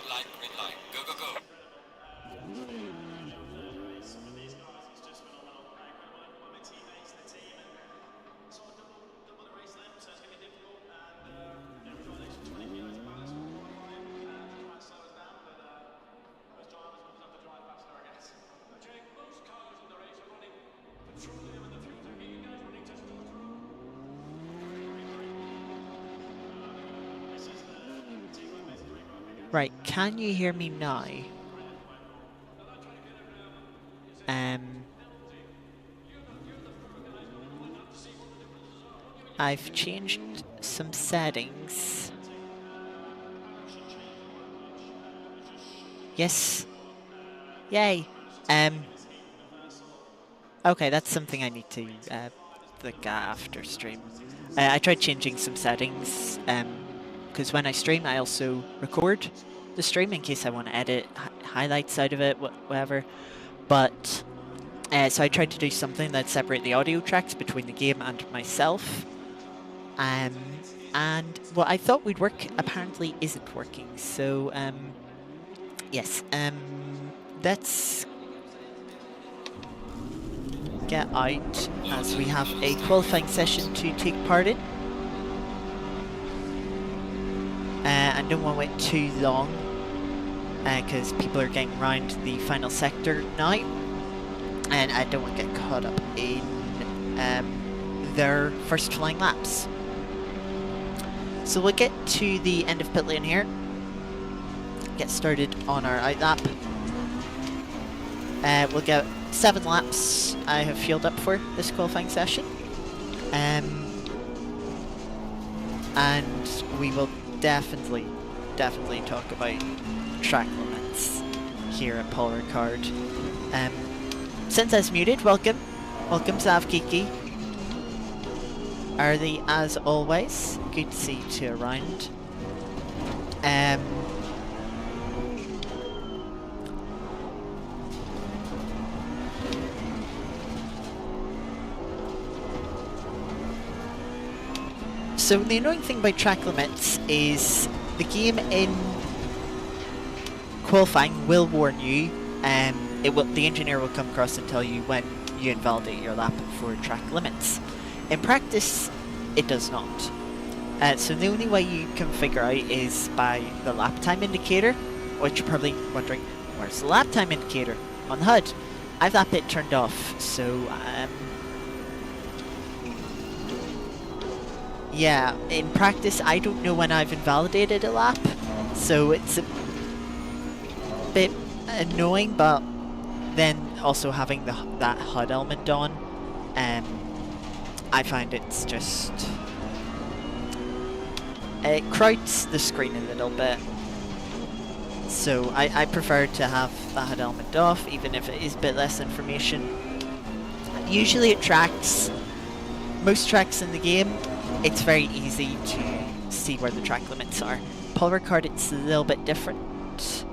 green light. Go, go, go. Right, can you hear me now? I've changed some settings. Yes. Yay. Okay, that's something I need to look at after stream. I tried changing some settings, because when I stream, I also record the stream in case I want to edit highlights out of it, whatever. But so I tried to do something that separate the audio tracks between the game and myself. And what I thought would work apparently isn't working. So yes, let's get out as we have a qualifying session to take part in. I don't want to wait too long because people are getting around the final sector now, and I don't want to get caught up in their first flying laps. So we'll get to the end of pit lane here, get started on our out lap. We'll get 7 laps I have fueled up for this qualifying session. And we will definitely talk about track limits here at Paul Ricard. Since muted, welcome Zav Kiki. Early as always, good to see you two around. So the annoying thing about track limits is the game in qualifying will warn you, the engineer will come across and tell you when you invalidate your lap for track limits. In practice, it does not. So the only way you can figure out is by the lap time indicator, which you're probably wondering, where's the lap time indicator? On the HUD. I've that bit turned off, so yeah, in practice I don't know when I've invalidated a lap, so it's a bit annoying, but then also having that HUD element on, I find it's just... it crowds the screen a little bit. So I prefer to have the HUD element off, even if it is a bit less information. Usually it tracks most tracks in the game. It's very easy to see where the track limits are. Paul Ricard, it's a little bit different.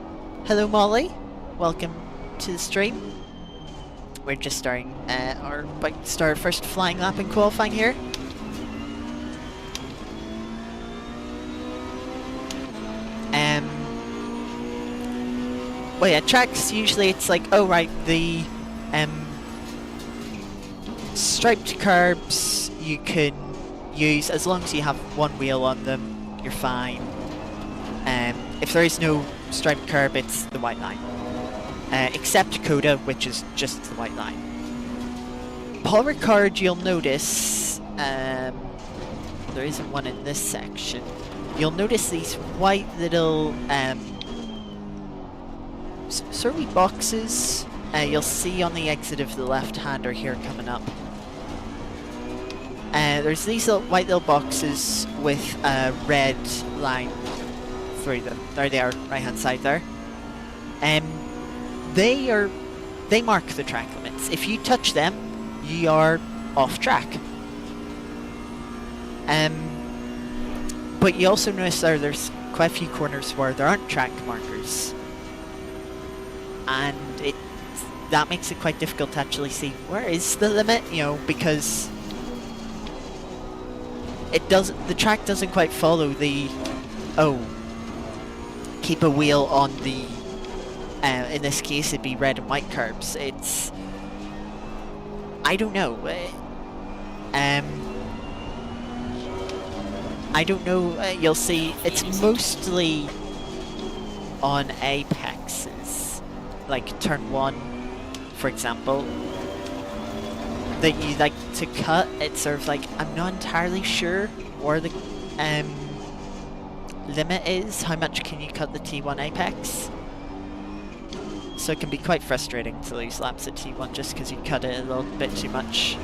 Hello Molly, welcome to the stream. We're just starting our first flying lap in qualifying here. Well yeah, tracks usually it's like, oh right, the striped curbs you can use as long as you have one wheel on them, you're fine. If there is no striped curb, it's the white line. Except Coda, which is just the white line. Paul Ricard, you'll notice, there isn't one in this section. You'll notice these white little sort of boxes you'll see on the exit of the left-hander here coming up. There's these white little boxes with a red line through them. There they are, right-hand side there. They mark the track limits. If you touch them, you are off track. But you also notice there's quite a few corners where there aren't track markers, and that makes it quite difficult to actually see where is the limit, because the track doesn't quite follow the keep a wheel on the, in this case it'd be red and white curbs. It's, I don't know. I don't know, you'll see it's mostly on apexes, like turn 1, for example, that you like to cut. It's sort of like, I'm not entirely sure where the limit is, how much can you cut the T1 apex. So it can be quite frustrating to lose laps at T1 just because you cut it a little bit too much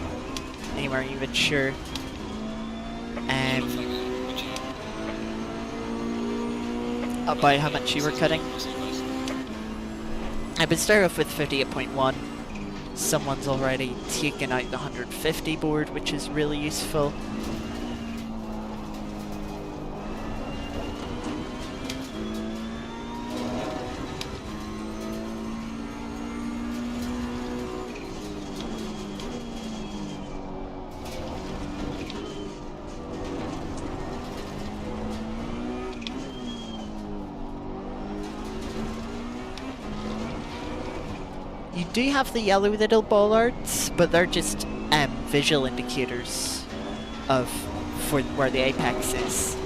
and you weren't even sure. About how much you were cutting. I would start off with 58.1. Someone's already taken out the 150 board, which is really useful. You do have the yellow little bollards, but they're just visual indicators of where the apex is.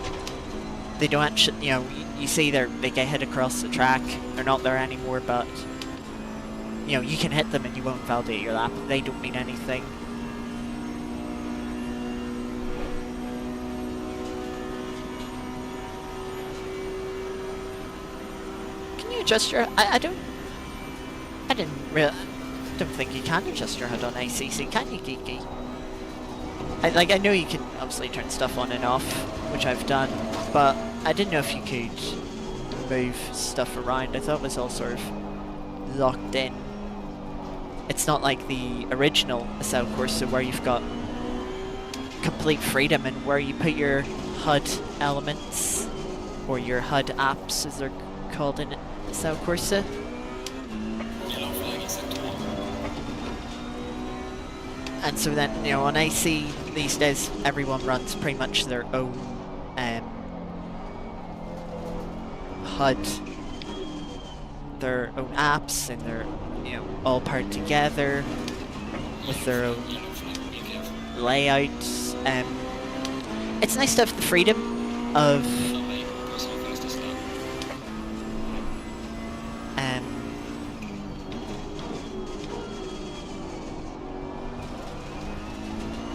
They don't actually, you know, you see they get hit across the track. They're not there anymore, but you know, you can hit them and you won't validate your lap. They don't mean anything. Can you adjust your? I don't think you can adjust your HUD on ACC, can you, Geeky? I know you can obviously turn stuff on and off, which I've done, but I didn't know if you could move stuff around. I thought it was all sort of locked in. It's not like the original Assetto Corsa where you've got complete freedom and where you put your HUD elements, or your HUD apps as they're called in Assetto Corsa. And so then, you know, on AC these days, everyone runs pretty much their own HUD, their own apps, and they're, you know, all paired together with their own layouts. It's nice to have the freedom of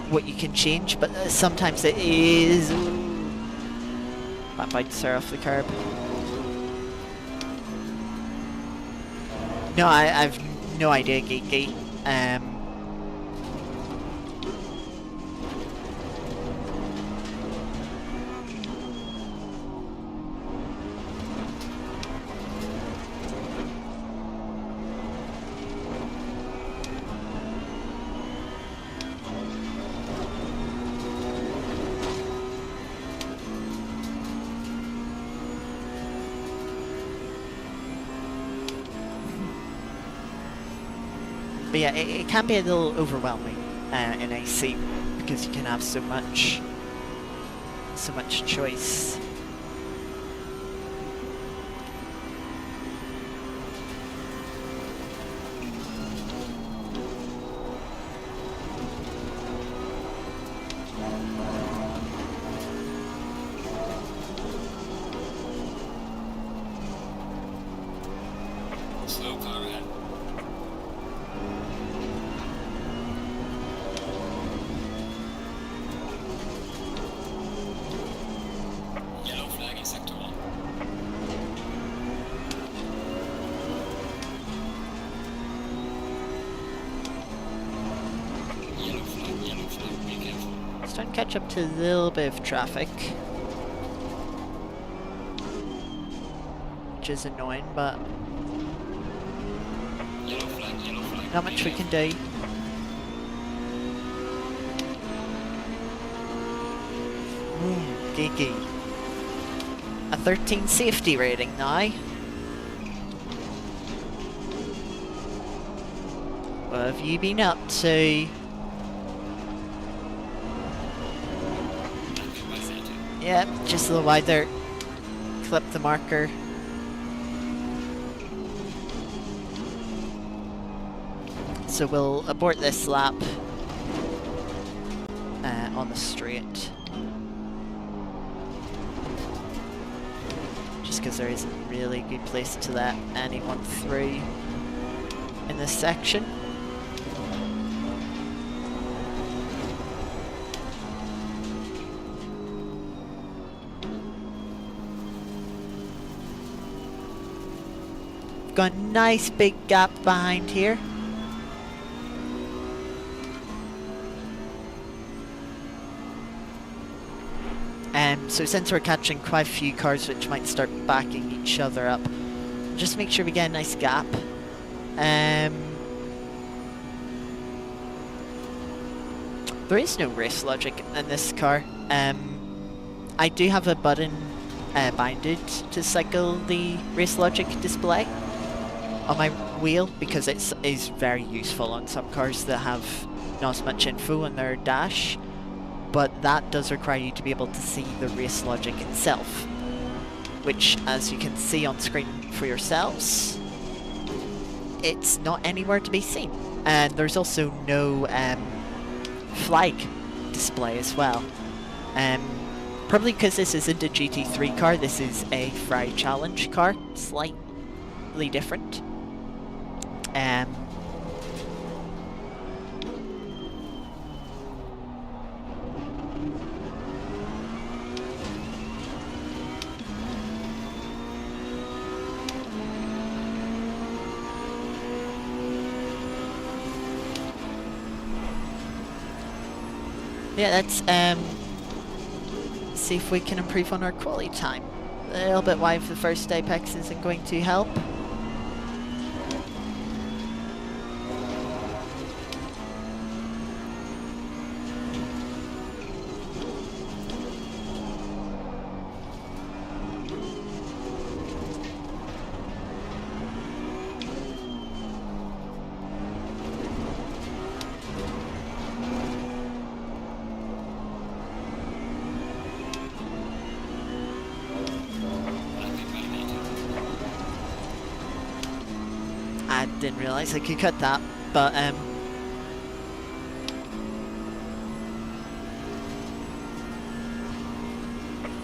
what you can change, but sometimes it is... That bites her off the curb. No, I've no idea, Geeky. But yeah, it can be a little overwhelming in AC because you can have so much choice. Slow car ahead. Yellow flag in sector 1. Yellow flag, be careful. Starting to catch up to a little bit of traffic, which is annoying, but Yellow flag, not much we can do. Geeky. A 13 safety rating now. What have you been up to? Yep, just a little wide there. Clip the marker. So we'll abort this lap on the straight. Just because there isn't really a good place to let anyone through in this section. Got a nice big gap behind here. So since we're catching quite a few cars which might start backing each other up, just make sure we get a nice gap. There is no race logic in this car. I do have a button binded to cycle the race logic display on my wheel because it is very useful on some cars that have not as much info on their dash. But that does require you to be able to see the race logic itself, which, as you can see on screen for yourselves, it's not anywhere to be seen. And there's also no flag display as well. Probably because this isn't a GT3 car, this is a Ferrari Challenge car, slightly different. Yeah, let's see if we can improve on our quality time. A little bit wide for the first apex isn't going to help. I didn't realise I could cut that, but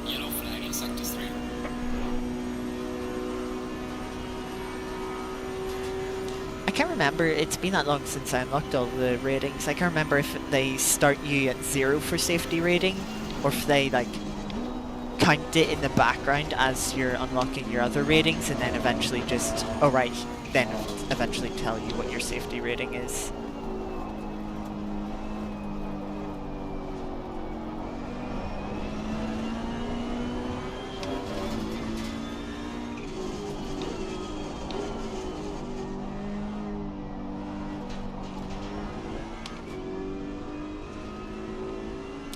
Yellow flag in sector 3. I can't remember, it's been that long since I unlocked all the ratings. I can't remember if they start you at 0 for safety rating, or if they like count it in the background as you're unlocking your other ratings and then eventually just, oh right, then eventually tell you what your safety rating is.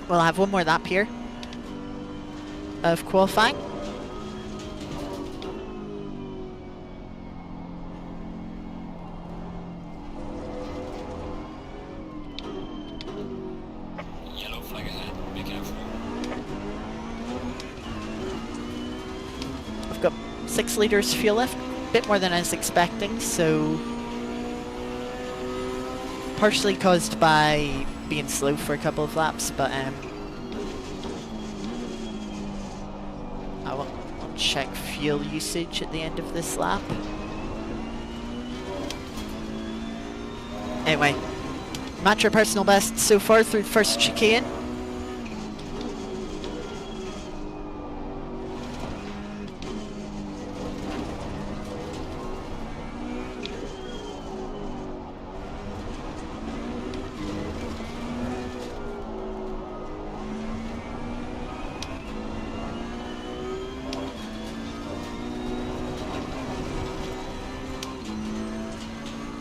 We'll have one more lap here of qualifying. Yellow flag ahead, be careful. I've got 6 litres fuel left, a bit more than I was expecting, so partially caused by being slow for a couple of laps, but I'll check fuel usage at the end of this lap. Anyway, match our personal best so far through the first chicane.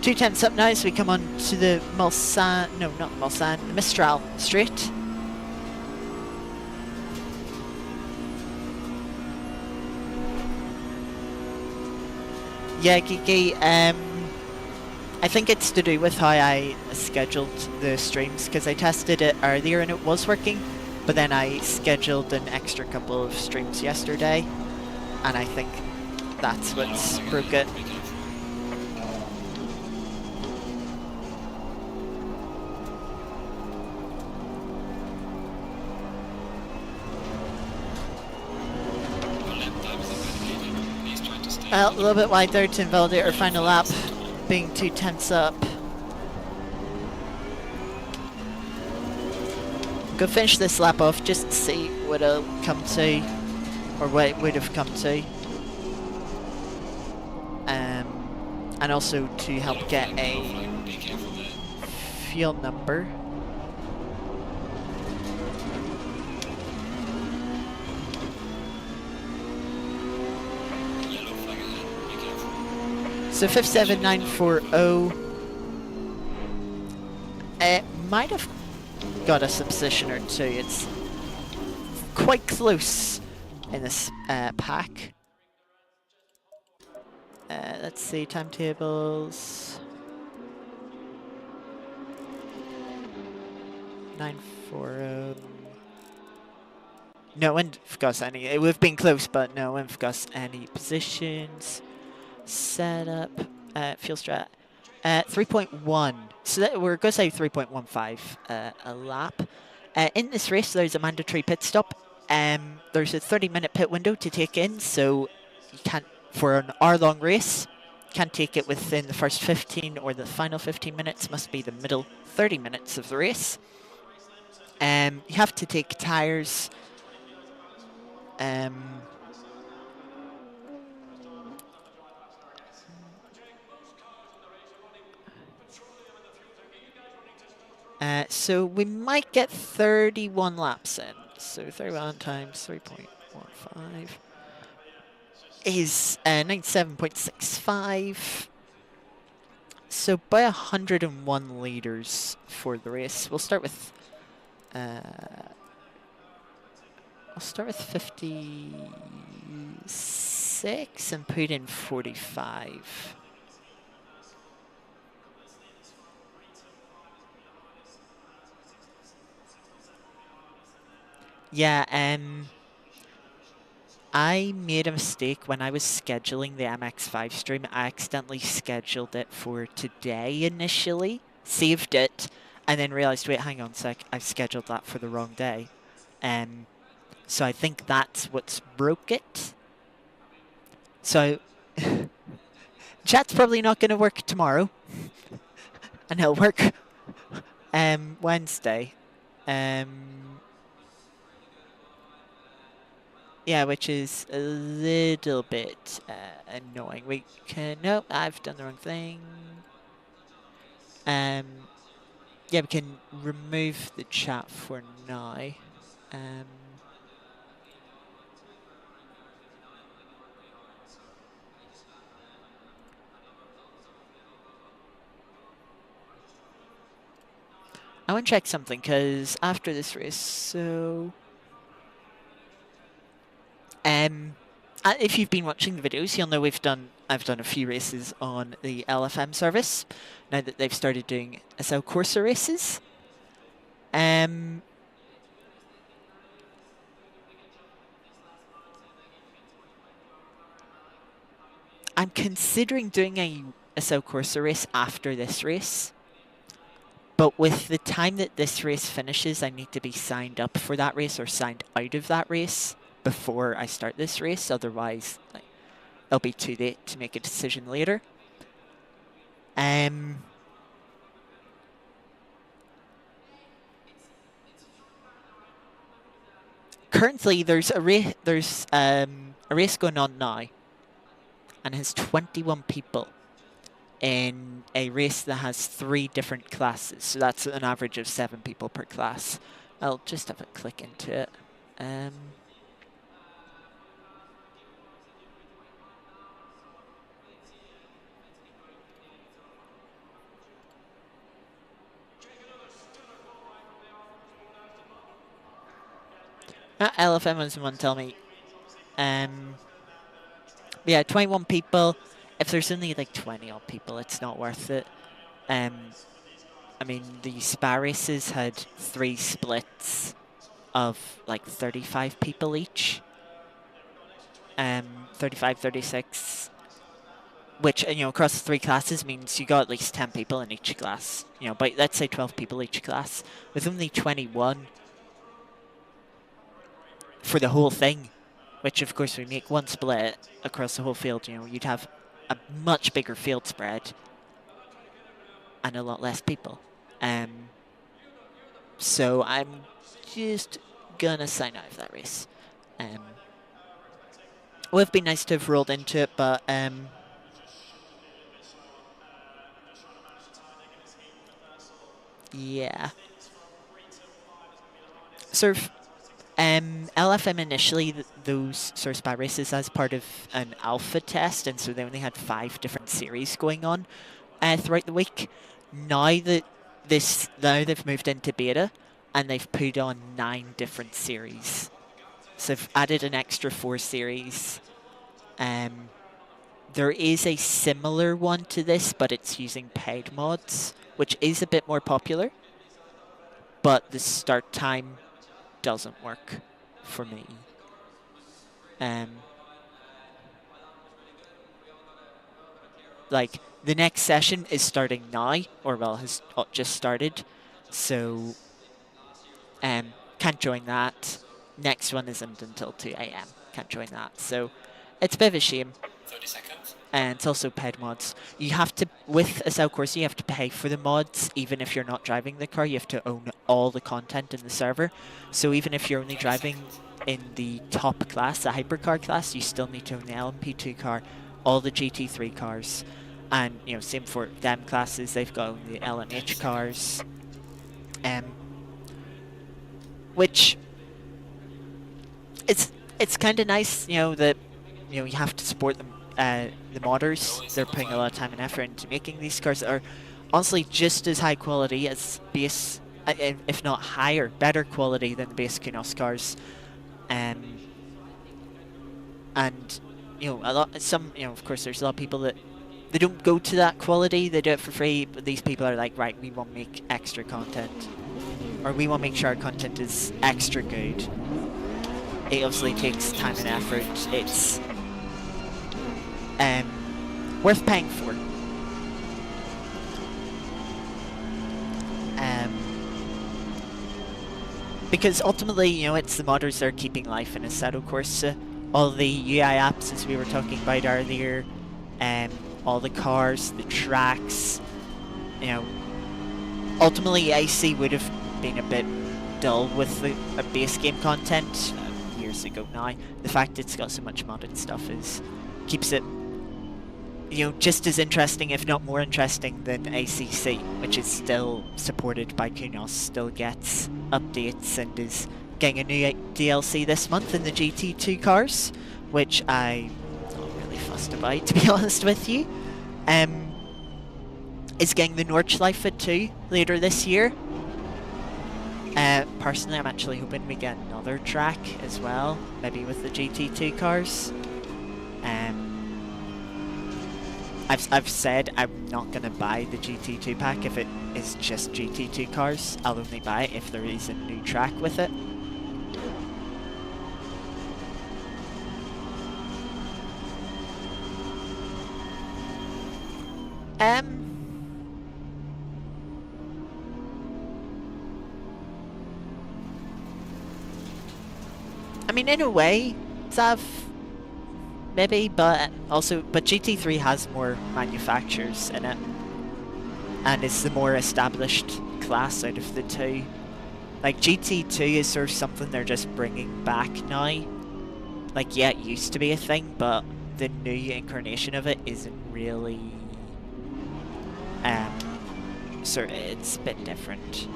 Two tenths up now as we come on to the Mulsanne, no not the Mulsanne, the Mistral straight. Yeah, Geeky, I think it's to do with how I scheduled the streams, because I tested it earlier and it was working, but then I scheduled an extra couple of streams yesterday, and I think that's what's broke it. A little bit wide there to invalidate our final lap, being 2 tenths up. Go finish this lap off just to see what it'll come to, or what it would have come to. And also to help get a Be careful there. fuel number. Yellow flag ahead. Be careful. So 57940. It might have got us a position or two. It's quite close in this pack. Let's see, timetables. 940. No one got any. It would have been close, but no one got any positions. Setup. Fuel strat. 3.1. So that we're going to say 3.15 a lap. In this race, there's a mandatory pit stop. There's a 30-minute pit window to take in, so you can't, for an hour-long race, can't take it within the first 15 or the final 15 minutes. Must be the middle 30 minutes of the race. You have to take tires. So we might get 31 laps in. So 31 times 3.15 is 97.65. So by 101 liters for the race. We'll start with I'll start with 56 and put in 45. Yeah, I made a mistake when I was scheduling the MX5 stream. I accidentally scheduled it for today initially, saved it, and then realized, wait, hang on a sec, I've scheduled that for the wrong day. So I think that's what's broke it. So chat's probably not going to work tomorrow, and it'll work Wednesday. Yeah, which is a little bit annoying. We can... Nope, I've done the wrong thing. Yeah, we can remove the chat for now. I want to check something, because after this race, so... if you've been watching the videos, you'll know I've done a few races on the LFM service, now that they've started doing SL Corsa races. I'm considering doing a SL Corsa race after this race. But with the time that this race finishes, I need to be signed up for that race or signed out of that race before I start this race. Otherwise, it'll be too late to make a decision later. Currently, there's a race going on now, and has 21 people in a race that has 3 different classes. So that's an average of 7 people per class. I'll just have a click into it. LFM was someone tell me. Yeah, 21 people. If there's only like 20 odd people, it's not worth it. I mean, the Spa races had 3 splits of like 35 people each. 35, 36. Which, you know, across the 3 classes means you got at least 10 people in each class. You know, but let's say 12 people each class. With only 21 for the whole thing, which of course we make one split across the whole field, you'd have a much bigger field spread and a lot less people. So I'm just gonna sign out of that race. Would have been nice to have rolled into it, but yeah. Sort of, LFM initially, those sort of spy races as part of an alpha test, and so they only had 5 different series going on throughout the week. Now they've moved into beta, and they've put on 9 different series. So they've added an extra 4 series. There is a similar one to this, but it's using paid mods, which is a bit more popular. But the start time doesn't work for me. Like, the next session is starting now, or well, has just started. So, can't join that. Next one isn't until 2 AM. Can't join that. So, it's a bit of a shame. 30 seconds. And it's also paid mods. You have to, with a Cell Corsa, you have to pay for the mods, even if you're not driving the car. You have to own all the content in the server. So even if you're only driving in the top class, the hypercar class, you still need to own the LMP2 car, all the GT3 cars, and same for them classes. They've got the LMH cars, which it's kind of nice, that you have to support them. The modders, they're putting a lot of time and effort into making these cars that are honestly just as high quality as base, if not higher, better quality than the base Kunos cars. And of course there's a lot of people that they don't go to that quality, they do it for free, but these people are like, right, we want to make extra content, or we want to make sure our content is extra good. It obviously takes time and effort. It's worth paying for. Because ultimately, it's the modders that are keeping life in Assetto Corsa. All the UI apps, as we were talking about earlier, all the cars, the tracks, ultimately AC would have been a bit dull with the base game content years ago now. The fact it's got so much modded stuff keeps it just as interesting, if not more interesting, than ACC, which is still supported by Kunos, still gets updates, and is getting a new DLC this month in the GT2 cars, which I'm not really fussed about, to be honest with you. Is getting the Nordschleife 2 later this year. Personally, I'm actually hoping we get another track as well, maybe with the GT2 cars. I've said I'm not going to buy the GT2 pack if it is just GT2 cars. I'll only buy it if there is a new track with it. I mean, in a way, Zav, maybe, but GT3 has more manufacturers in it, and it's the more established class out of the two. Like, GT2 is sort of something they're just bringing back now. Like, yeah, it used to be a thing, but the new incarnation of it isn't really, it's a bit different.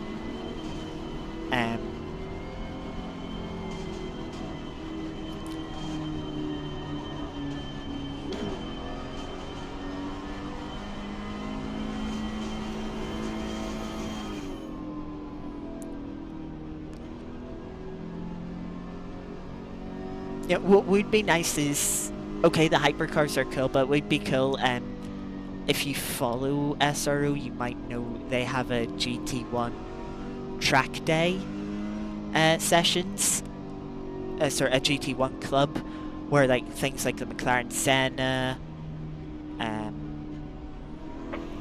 Yeah, what would be nice is, okay, the hypercars are cool, but it would be cool, if you follow SRO, you might know they have a GT1 track day sessions, a GT1 club, where like things like the McLaren Senna,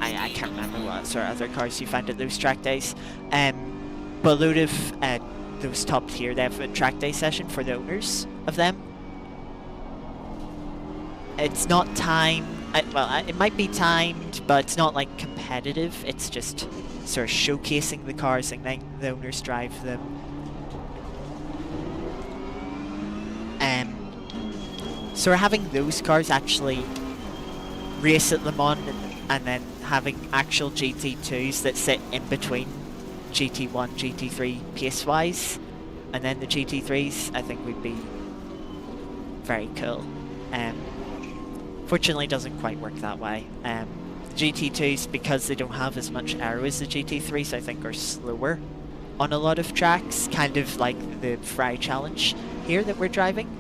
I can't remember what sort of other cars you find at those track days, but a load of those top tier, they have a track day session for the owners of them, It's not time. It might be timed, but it's not like competitive. It's just sort of showcasing the cars and letting the owners drive them. So we're having those cars actually race at Le Mans, and then having actual GT2s that sit in between GT1, GT3 pace-wise, and then the GT3s I think would be very cool. Fortunately it doesn't quite work that way. GT2s, because they don't have as much aero as the GT3s, I think are slower on a lot of tracks, kind of like the Ferrari Challenge here that we're driving.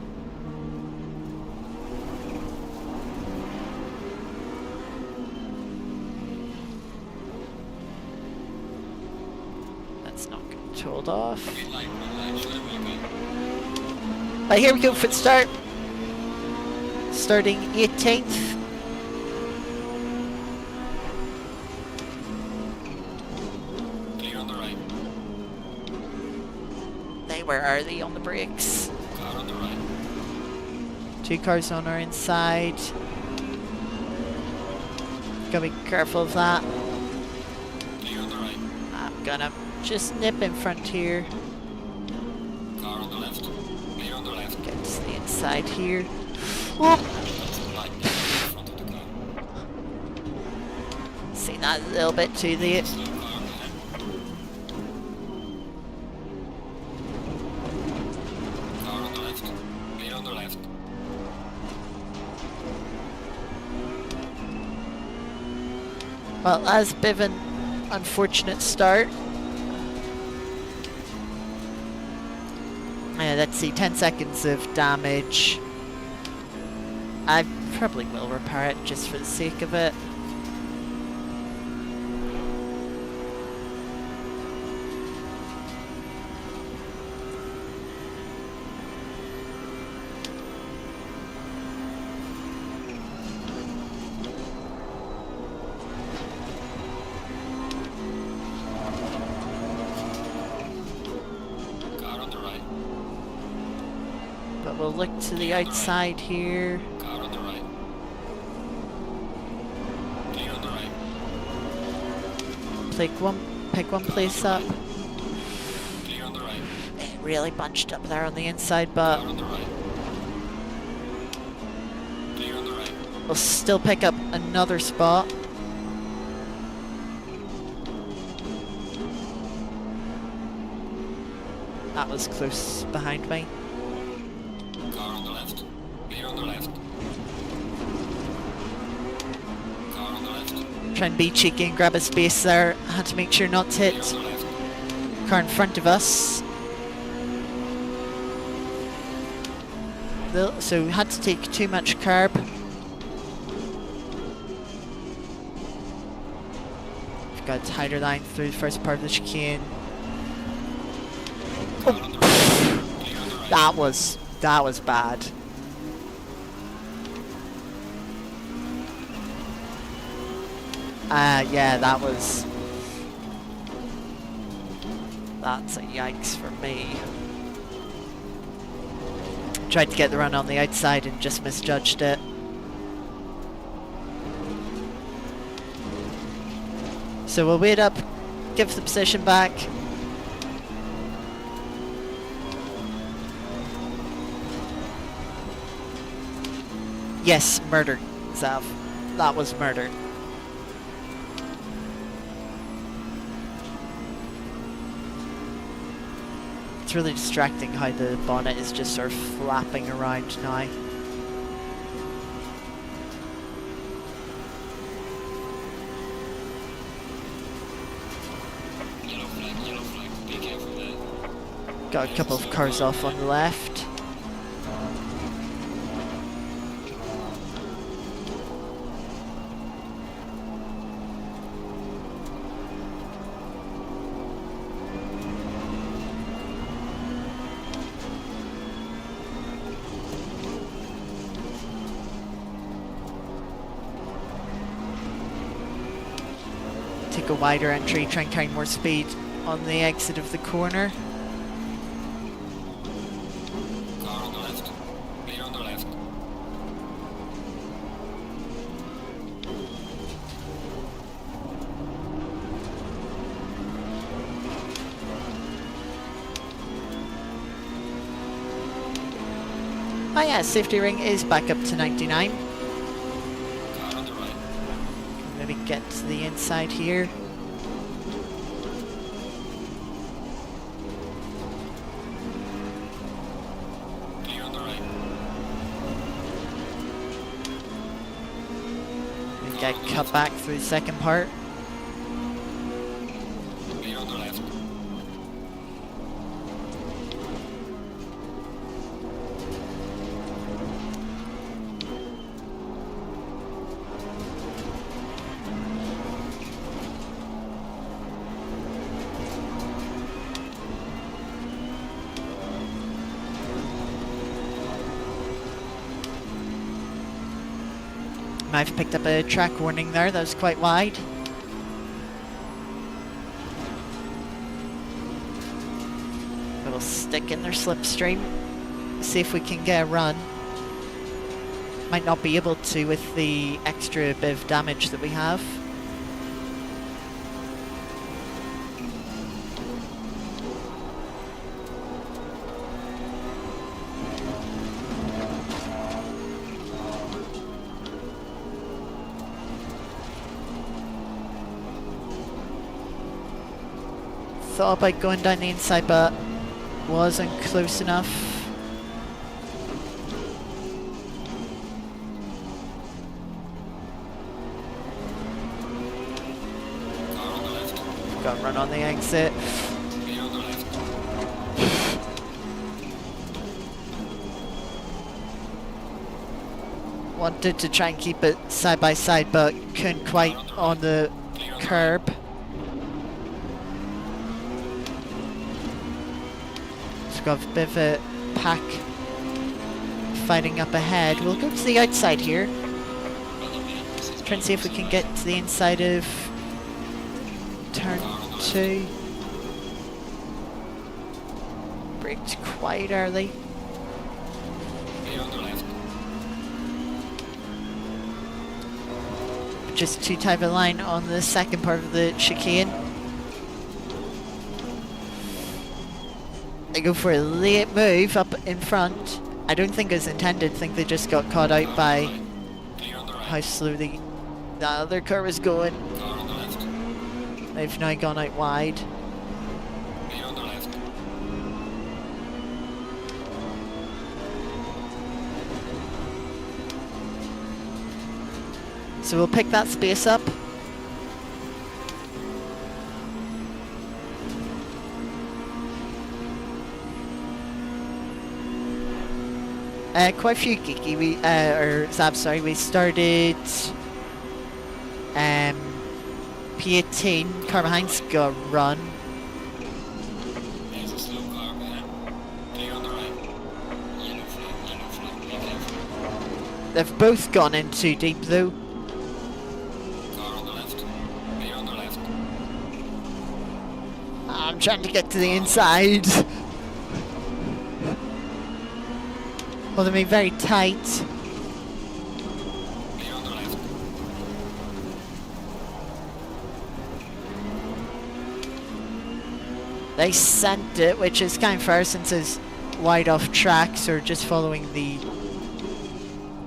Told off. Right, here we go for the start. Starting 18th. Clear on the right. Where are they on the brakes? Car on the right. 2 cars on our inside. Gotta be careful of that. Clear on the right. I'm gonna just nip in front here. Car on the left. Clear on the left. Get to the inside here. Whoop. Light in front of the car. Seen that a little bit too late. Slow car ahead. Car on the left. Clear on the left. Well, as bit of an unfortunate start. Let's see, 10 seconds of damage. I probably will repair it just for the sake of it. But we'll look to the outside here. Car on the right. Clear on the right. Pick one place up. Clear on the right. Really bunched up there on the inside, Car but on the right. Clear on the right. we'll still pick up another spot. That was close behind me. Car on the left. Clear on the left. Car on the left. Try and be cheeky and grab a space there. I had to make sure not to Clear hit on the left. car in front of us. So we had to take too much carb. We've got a tighter line through the first part of the chicane. Car on the right. Clear on the right. That was bad. Yeah, that's a yikes for me. Tried to get the run on the outside and just misjudged it. So we'll wait up, give the position back. Yes, murder, Zav. That was murder. It's really distracting how the bonnet is just sort of flapping around now. Yellow flag, be careful there. Got a couple of cars off on the left. Take a wider entry, try and carry more speed on the exit of the corner. Car on the left. Clear on the left. Oh yeah, safety ring is back up to 99. Car on the right. Maybe get to the inside here. Clear on the right. We get cut back through the second part. Clear on the left. Might have picked up a track warning there, that was quite wide. We'll stick in their slipstream, see if we can get a run. Might not be able to with the extra bit of damage that we have. Thought about going down the inside, but wasn't close enough. Car on the left. Got to run on the exit. Clear on the left. Wanted to try and keep it side by side, but couldn't quite on the curb. Got a bit of a pack fighting up ahead. We'll go to the outside here. Try and see if we can get to the inside of turn 2. Braked quite early. Clear on the left. Just too tight a line on the second part of the chicane. They go for a late move up in front. I don't think it's intended. I think they just got caught out by Clear on the right. how slow the other car was going. Car on the left. They've now gone out wide. Clear on the left. So we'll pick that space up. Quite a few geeky. We started P18. Car behind's got run. There's a slow car behind. Clear on the right. Yellow flag, be careful. They've both gone in too deep though. Car on the left. Clear on the left. I'm trying to get to the inside. Holding me very tight. Clear on the left. They sent it, which is kind of fair since it's wide off track, so we're just following the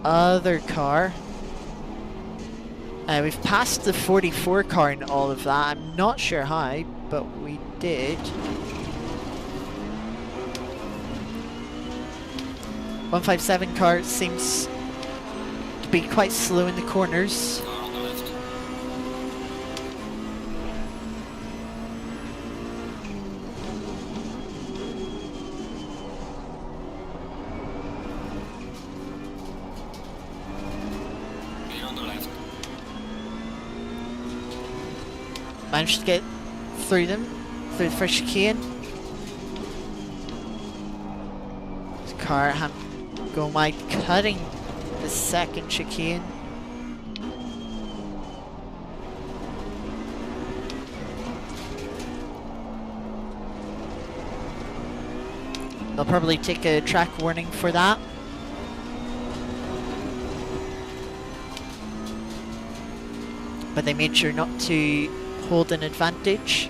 other car. We've passed the 44 car in all of that. I'm not sure how, but we did. 157 car seems to be quite slow in the corners. Car on the left. Clear on the left. Managed to get through them, through the first chicane. This car going wide, cutting the second chicane. They'll probably take a track warning for that. But they made sure not to hold an advantage.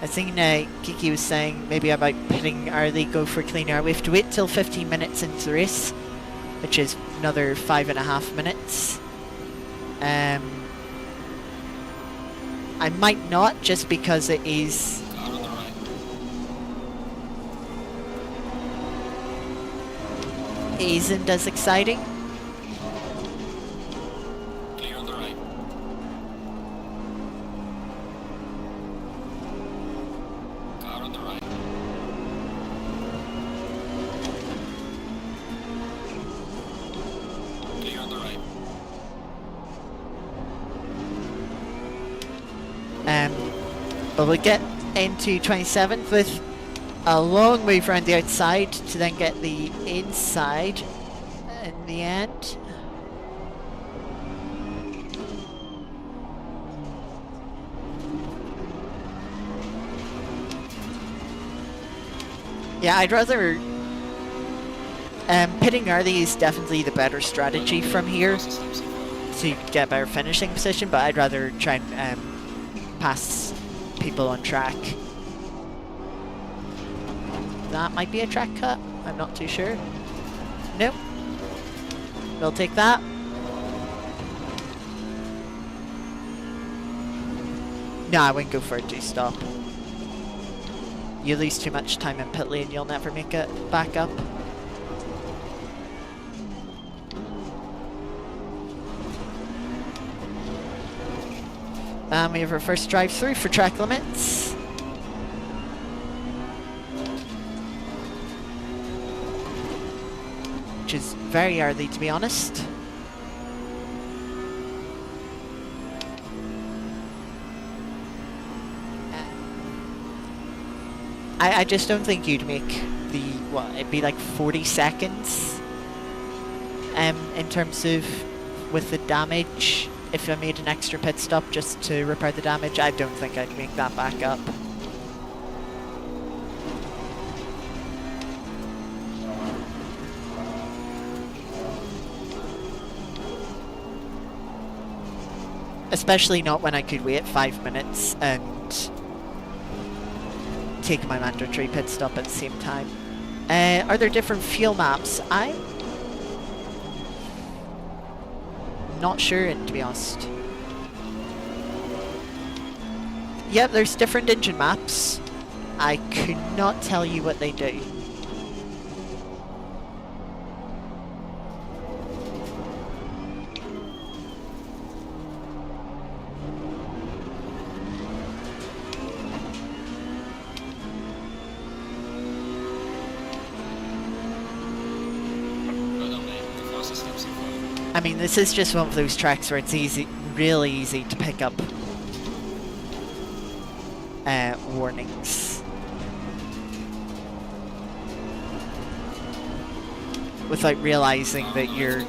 I think Kiki was saying maybe about pitting early, go for clean air. We have to wait till 15 minutes into the race, which is another 5.5 minutes. I might not, just because it is... Car on the right. It isn't as exciting. Clear on the right. Car on the right. Clear on the right. But we'll get into 27th with a long move around the outside to then get the inside in the end. Yeah, I'd rather... pitting early is definitely the better strategy from here to get a better finishing position, but I'd rather try and pass people on track. That might be a track cut, I'm not too sure. Nope. We'll take that. No, I wouldn't go for a two-stop. You lose too much time in pit lane, you'll never make it back up. And we have our first drive-through for track limits. Which is very early, to be honest. I just don't think you'd make the, what, it'd be like 40 seconds in terms of with the damage. If I made an extra pit stop just to repair the damage, I don't think I'd make that back up. Especially not when I could wait 5 minutes and take my mandatory pit stop at the same time. Are there different fuel maps? I'm not sure, to be honest. Yep, there's different engine maps. I could not tell you what they do. I mean, this is just one of those tracks where it's easy, really easy to pick up warnings without realizing that you're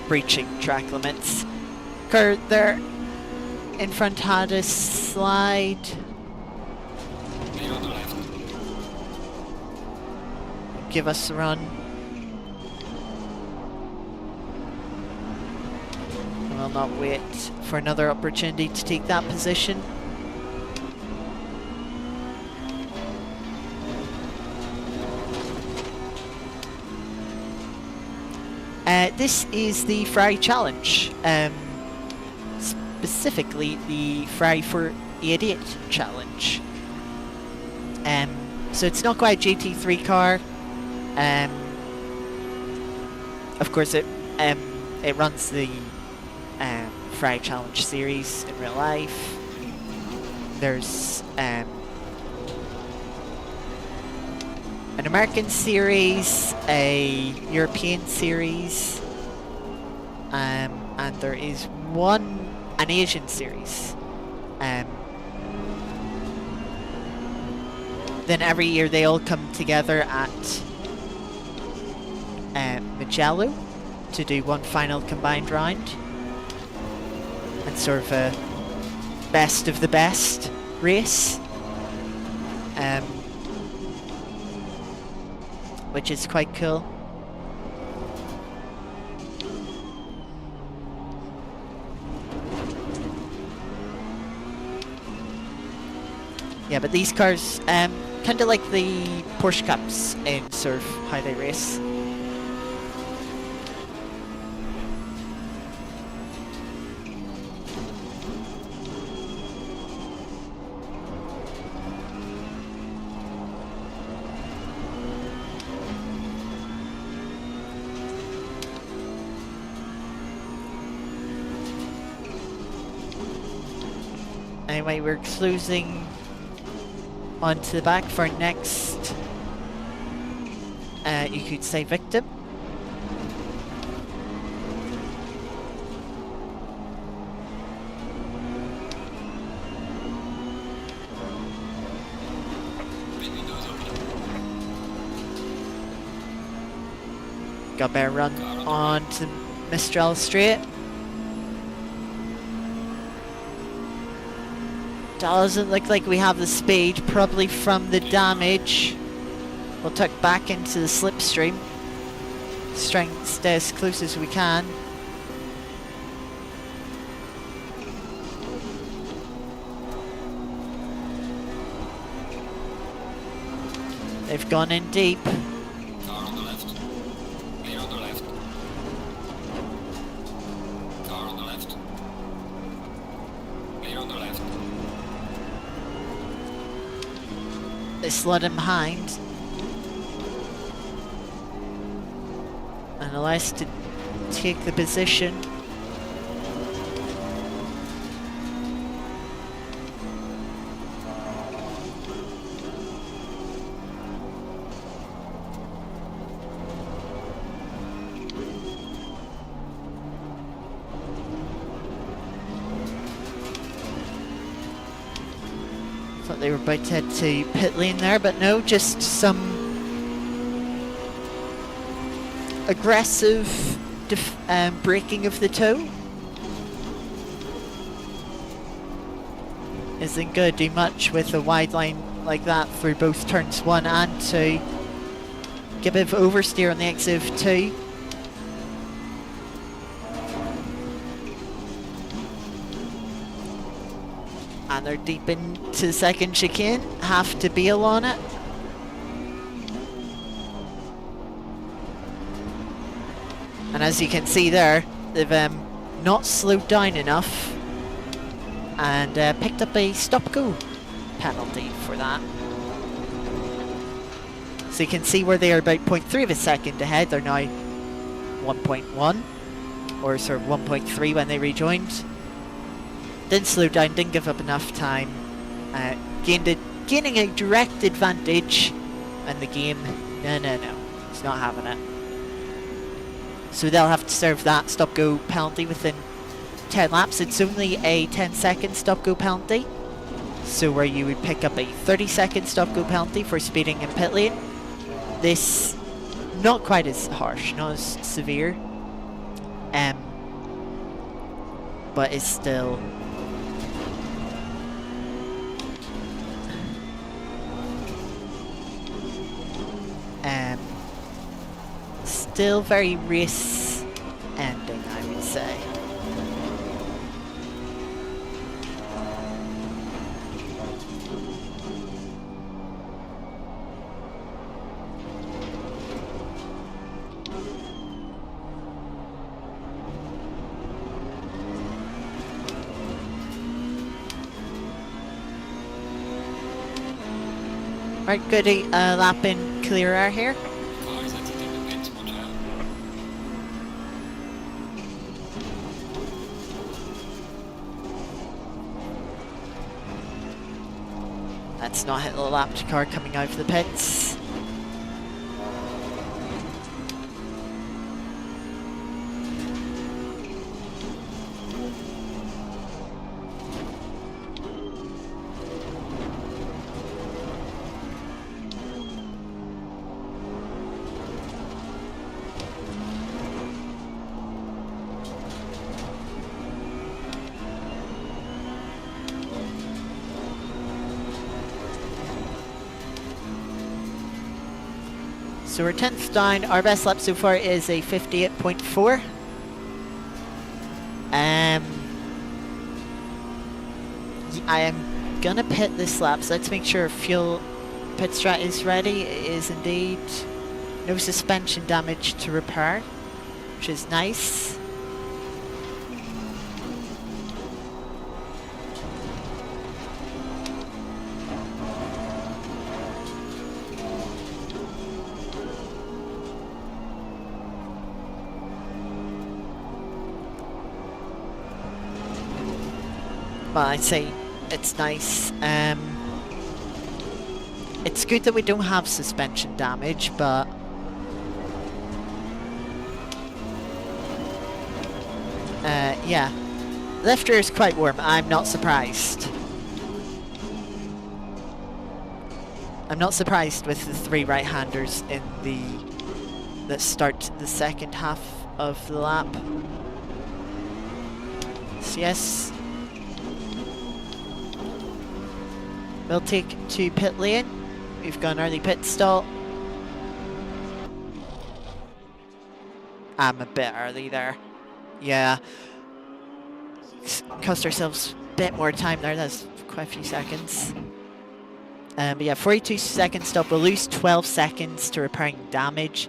breaching track limits. Car there in front had a slide. Give us a run. We'll not wait for another opportunity to take that position. This is the Ferrari Challenge, specifically the Ferrari for Idiot Challenge. So it's not quite a GT3 car. Of course, it runs the Ferrari Challenge series in real life. There's an American series, a European series, and there is an Asian series. Then every year they all come together at Mugello to do one final combined round. And sort of a best of the best race. Which is quite cool. Yeah, but these cars, kind of like the Porsche Cups in sort of how they race. Anyway, we're closing onto the back for our next, you could say, victim. Got a better run onto Mistral Straight. Doesn't look like we have the speed, probably from the damage. We'll tuck back into the slipstream. Trying to stay as close as we can. They've gone in deep. Car on the left. Clear on the left. Car on the left. Clear on the left. They slid him behind. And allows to take the position. Thought they were about to head to pit lane there, but no, just some aggressive braking of the toe. Isn't going to do much with a wide line like that through both turns 1 and 2. Give a bit of oversteer on the exit of 2. And they're deep into the second chicane. Have to bail on it. And as you can see there, they've not slowed down enough and picked up a stop-go penalty for that. So you can see where they are about 0.3 of a second ahead. They're now 1.1 or sort of 1.3 when they rejoined. Didn't slow down, didn't give up enough time. Gaining a direct advantage, and the game, no, it's not having it. So they'll have to serve that stop-go penalty within 10 laps. It's only a 10-second stop-go penalty. So where you would pick up a 30-second stop-go penalty for speeding in pit lane. This, not quite as harsh, not as severe. But it's still... still very race ending, I would say. Right, good lap in clear air here. Let's not hit the lapped car coming out of the pits. So we're 10th down. Our best lap so far is a 58.4. I am gonna pit this lap, so let's make sure fuel pit strat is ready. It is indeed. No suspension damage to repair, which is nice. Well, I'd say it's nice. It's good that we don't have suspension damage, but yeah, left rear is quite warm. I'm not surprised. I'm not surprised with the 3 right-handers in that start the second half of the lap. So yes, we'll take to pit lane. We've got an early pit stall. I'm a bit early there. Yeah. Cost ourselves a bit more time there. That's quite a few seconds. But yeah, 42 second stop. We'll lose 12 seconds to repairing damage.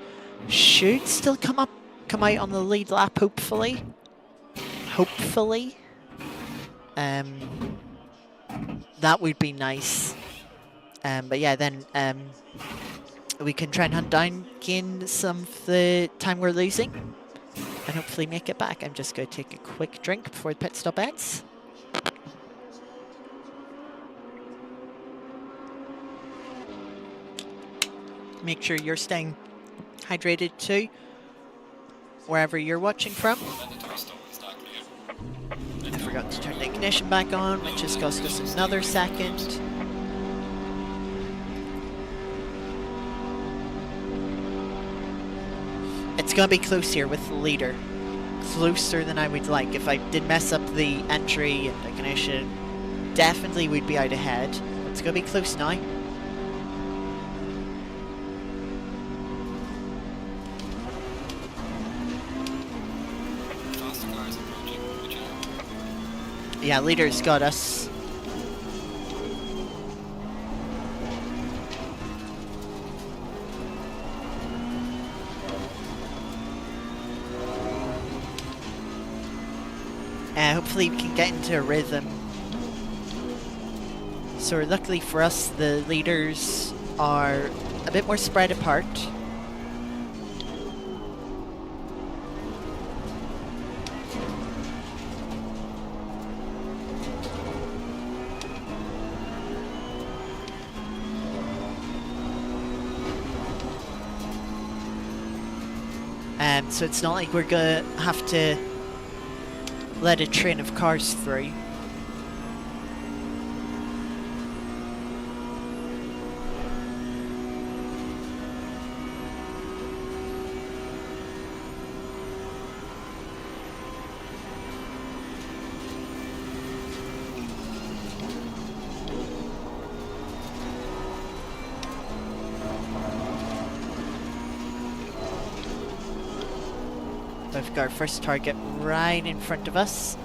Should still come out on the lead lap, hopefully. Hopefully. That would be nice. But yeah, then we can try and hunt down, gain some of the time we're losing, and hopefully make it back. I'm just going to take a quick drink before the pit stop ends. Make sure you're staying hydrated too, wherever you're watching from. I forgot to turn the ignition back on, which has cost us another second. It's going to be close here with the leader. Closer than I would like. If I did mess up the entry and ignition, definitely would be out ahead. It's going to be close now. Yeah, leader's got us. Hopefully we can get into a rhythm. So luckily for us, the leaders are a bit more spread apart. So it's not like we're gonna have to let a train of cars through. We've got our first target right in front of us.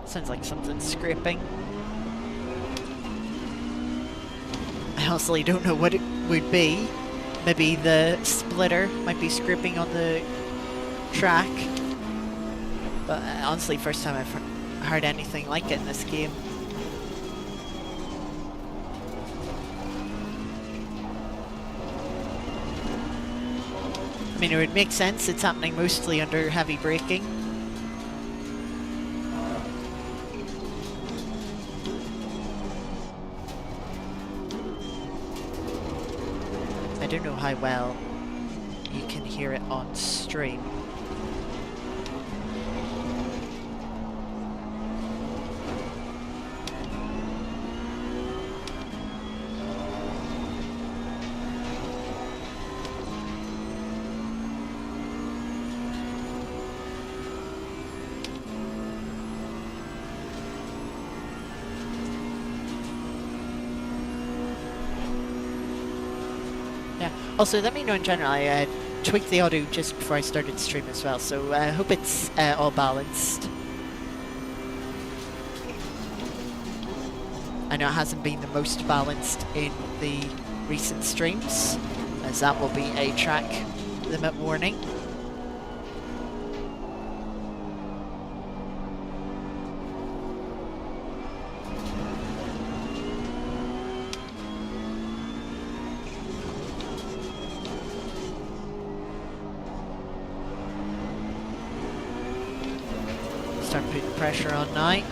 Sounds like something's scraping. I honestly don't know what it would be. Maybe the splitter might be scraping on the track. But honestly, first time I've heard anything like it in this game. I mean, it would make sense. It's happening mostly under heavy braking. I don't know how well you can hear it on stream. Also, let me know in general, I tweaked the audio just before I started the stream as well, so I hope it's all balanced. I know it hasn't been the most balanced in the recent streams, as that will be a track limit warning. Start putting pressure on now.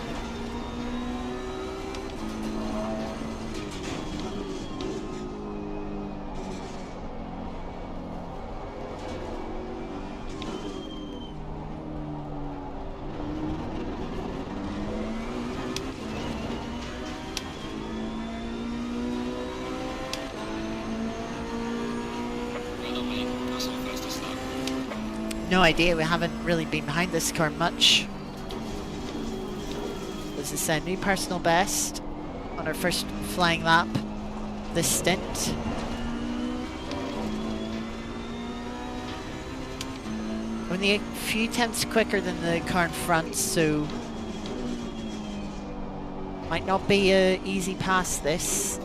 No idea, we haven't really been behind this car much. This is a new personal best on our first flying lap this stint. Only a few tenths quicker than the car in front, so might not be a easy pass this.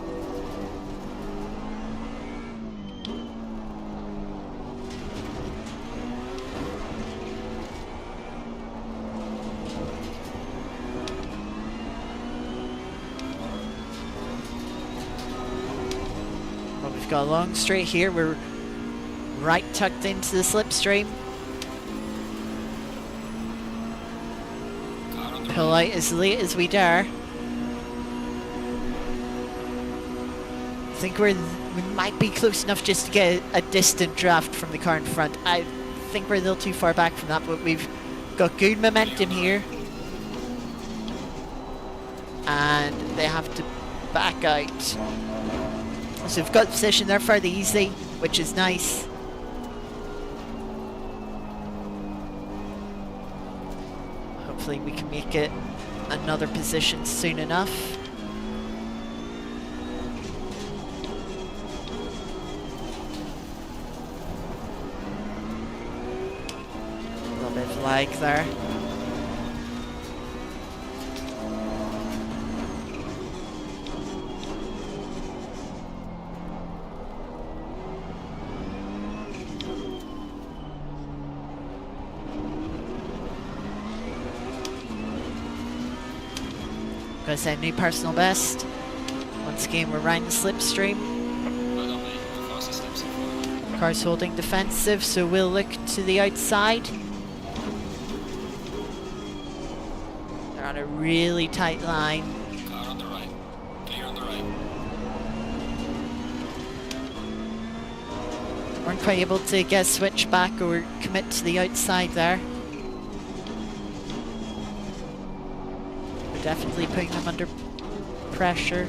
Got a long straight here, we're right tucked into the slipstream. Pull out as late as we dare. I think we might be close enough just to get a distant draft from the car in front. I think we're a little too far back from that, but we've got good momentum here. And they have to back out. So we've got the position there fairly easy, which is nice. Hopefully we can make it another position soon enough. A little bit of lag there. Gonna say new personal best. Once again, we're riding the slipstream. Car's holding defensive, so we'll look to the outside. They're on a really tight line. Car on the right. Clear on the right. Weren't quite able to get a switch back or commit to the outside there. Definitely putting them under pressure.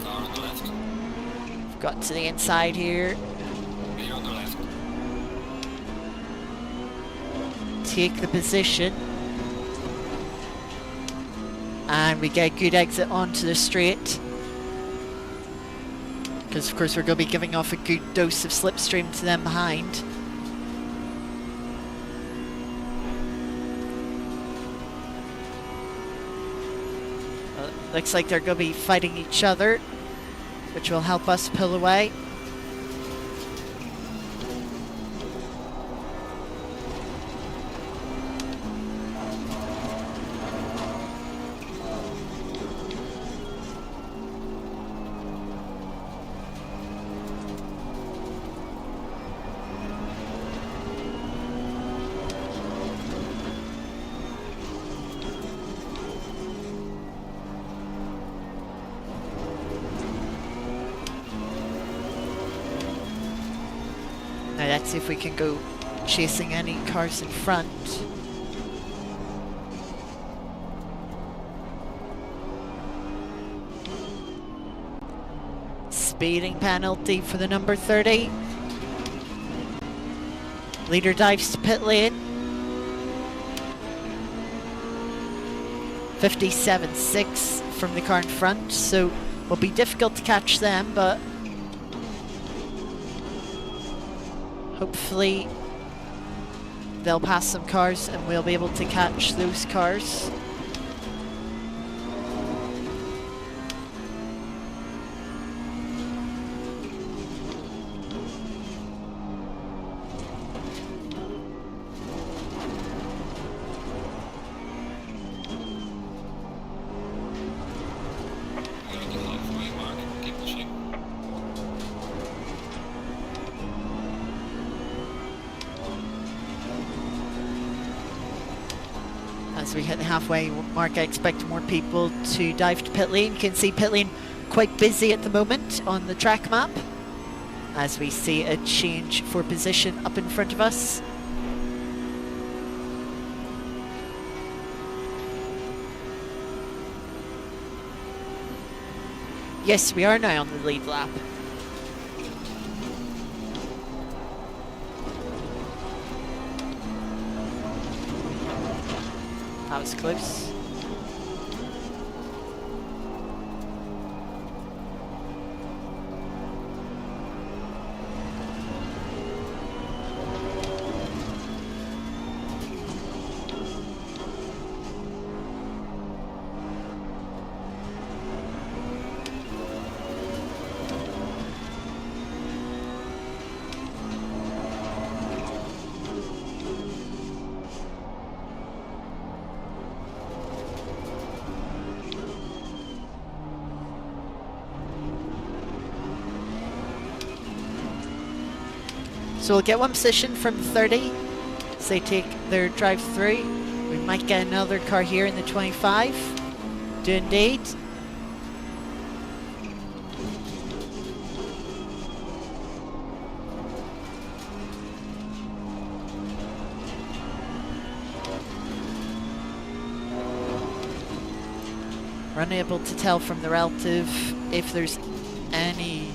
Car on the left. We've got to the inside here. Clear on the left. Take the position. And we get a good exit onto the straight. Because of course we're going to be giving off a good dose of slipstream to them behind. Looks like they're going to be fighting each other, which will help us pull away. Now let's see if we can go chasing any cars in front. Speeding penalty for the number 30. Leader dives to pit lane. 57.6, from the car in front, so it will be difficult to catch them, but hopefully they'll pass some cars and we'll be able to catch those cars. As we hit the halfway mark, I expect more people to dive to pit lane. You can see pit lane quite busy at the moment on the track map, as we see a change for position up in front of us. Yes, we are now on the lead lap. That was close. So we'll get one position from 30 as they take their drive through. We might get another car here in the 25. Do indeed. We're unable to tell from the relative if there's any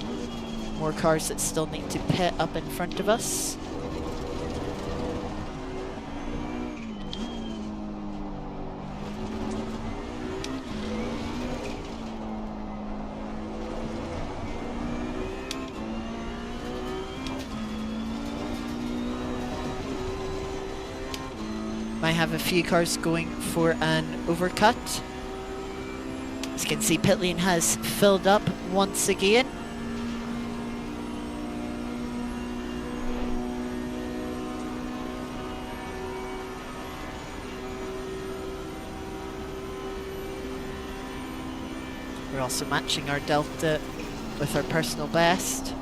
more cars that still need to pit up in front of us. Might have a few cars going for an overcut. As you can see, pit lane has filled up once again. We're also matching our delta with our personal best.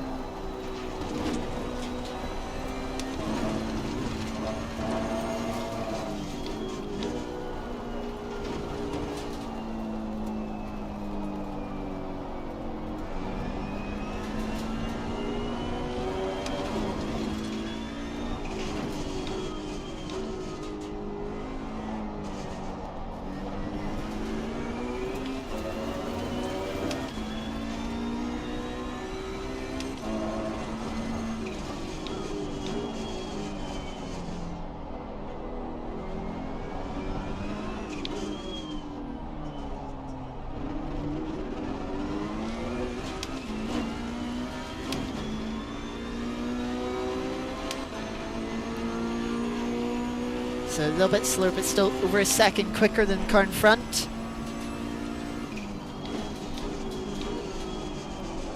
So a little bit slower, but still over a second quicker than the car in front.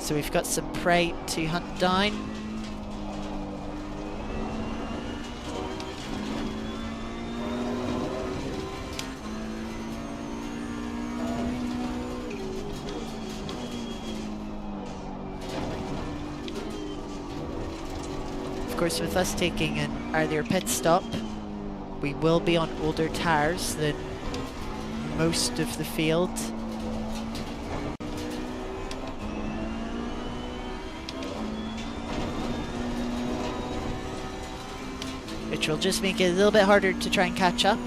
So we've got some prey to hunt down. Of course, with us taking an earlier pit stop, we will be on older tyres than most of the field. Which will just make it a little bit harder to try and catch up.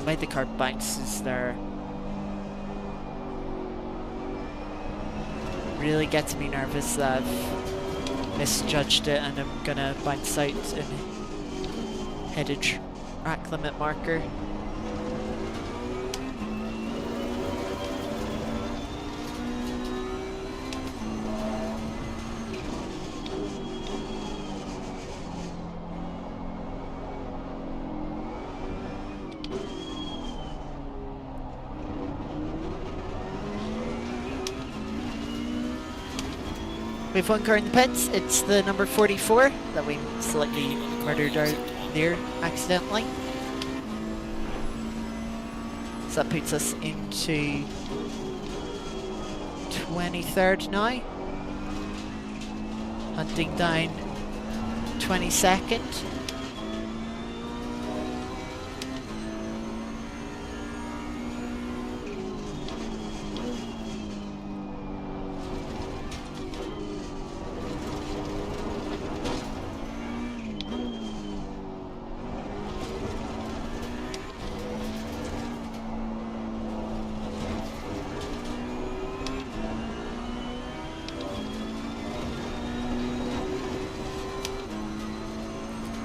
The way the car bounces there really gets me nervous that I've misjudged it and I'm gonna bounce out and hit a track limit marker. We have one car in the pits. It's the number 44 that we slightly murdered out there accidentally. So that puts us into 23rd now. Hunting down 22nd.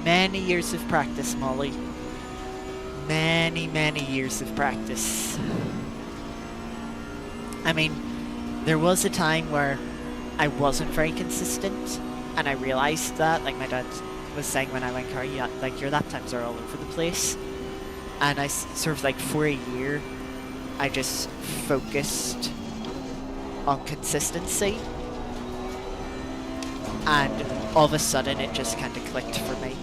Many years of practice, Molly. Many, many years of practice. I mean, there was a time where I wasn't very consistent, and I realised that, like my dad was saying when I went car, yeah, like your lap times are all over the place. And I sort of like for a year, I just focused on consistency. And all of a sudden it just kind of clicked for me.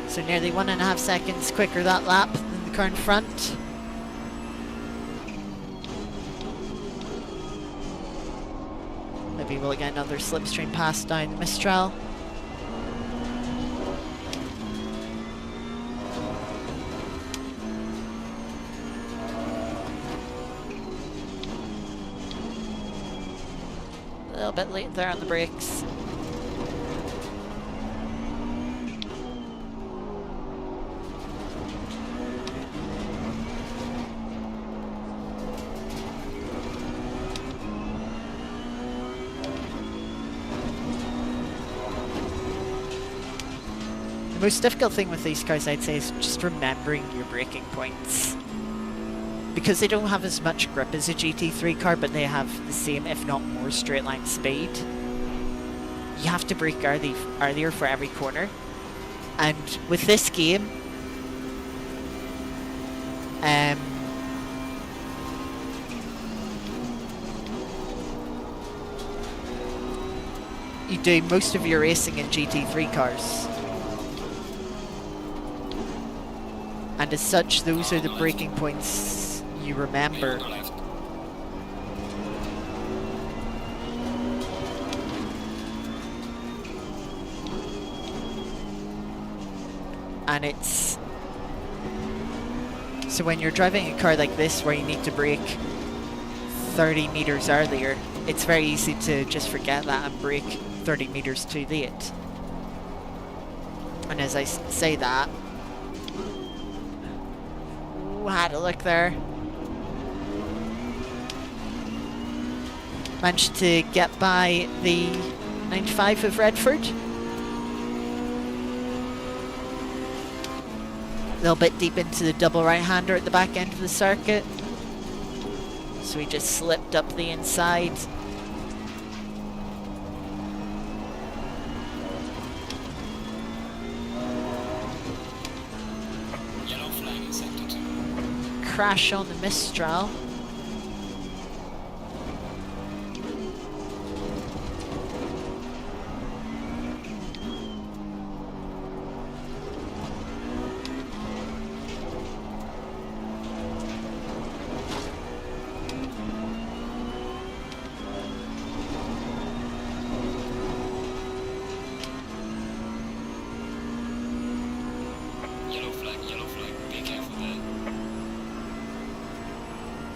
So nearly 1.5 seconds quicker that lap than the car in front. Maybe we'll get another slipstream pass down the Mistral. A little bit late there on the brakes. The most difficult thing with these cars, I'd say, is just remembering your braking points. Because they don't have as much grip as a GT3 car, but they have the same, if not more, straight line speed. You have to brake earlier for every corner. And with this game, you do most of your racing in GT3 cars. And as such, those are the braking points you remember. And it's... So when you're driving a car like this where you need to brake 30 meters earlier, it's very easy to just forget that and brake 30 meters too late. And as I say that, had a look there. Managed to get by the 95 of Redford. A little bit deep into the double right-hander at the back end of the circuit. So we just slipped up the inside. crash on the Mistral. Yellow flag, be careful there.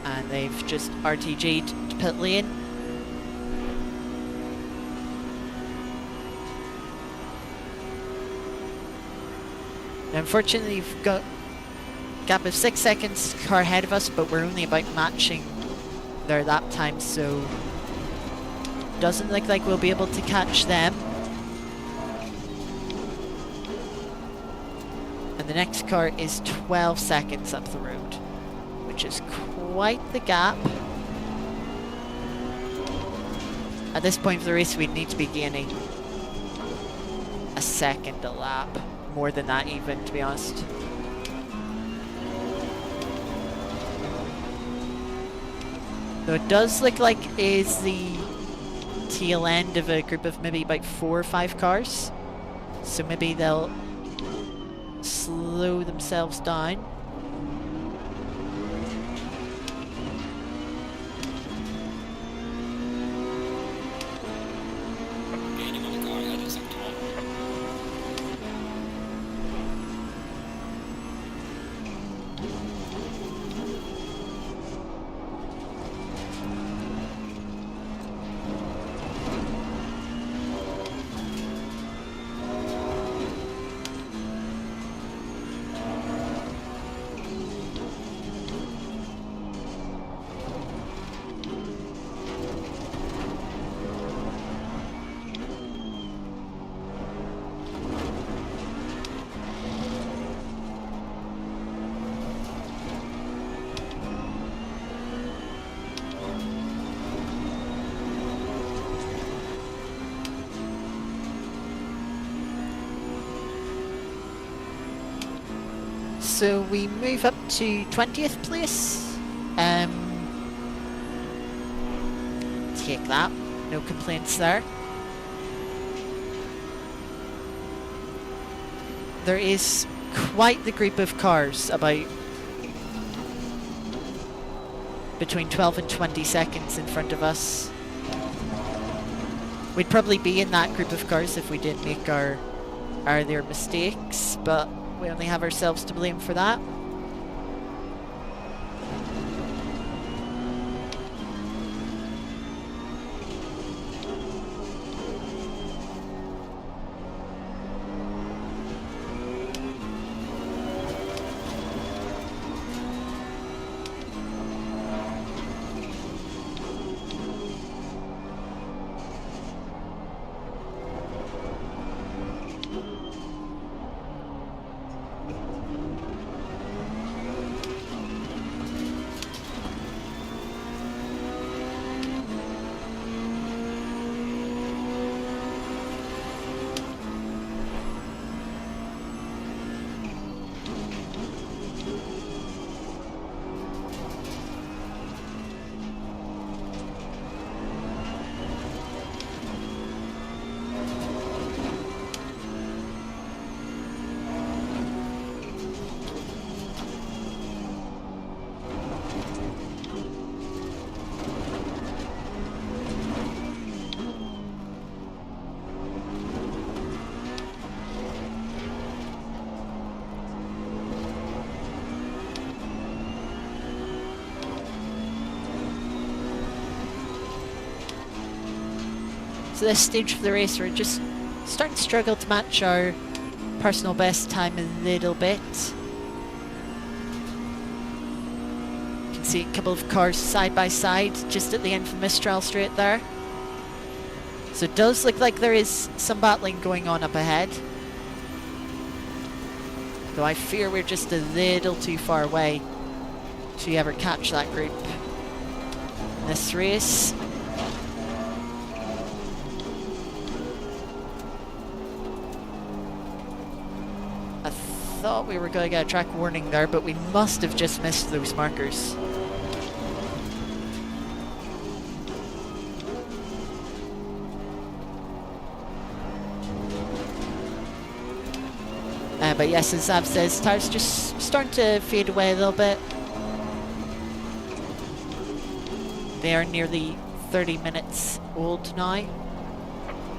And they've just RTG'd to pit lane. Now, unfortunately, we've got a gap of 6 seconds car ahead of us, but we're only about matching their lap time, so doesn't look like we'll be able to catch them. And the next car is 12 seconds up the road, which is quite the gap. At this point of the race, we'd need to be gaining a second a lap. More than that even, to be honest. Though it does look like it is the tail end of a group of maybe about 4 or 5 cars. So maybe they'll slow themselves down. Gaining on the car ahead of sector 1. So we move up to 20th place. Take that, no complaints there. There is quite the group of cars, about between 12 and 20 seconds in front of us. We'd probably be in that group of cars if we didn't make our earlier mistakes, but we only have ourselves to blame for that. So this stage of the race, we're just starting to struggle to match our personal best time a little bit. You can see a couple of cars side by side just at the end of Mistral Straight there. So it does look like there is some battling going on up ahead. Though I fear we're just a little too far away to ever catch that group in this race. I thought we were going to get a track warning there, but we must have just missed those markers. But yes, as Zav says, tires just starting to fade away a little bit. They are nearly 30 minutes old now.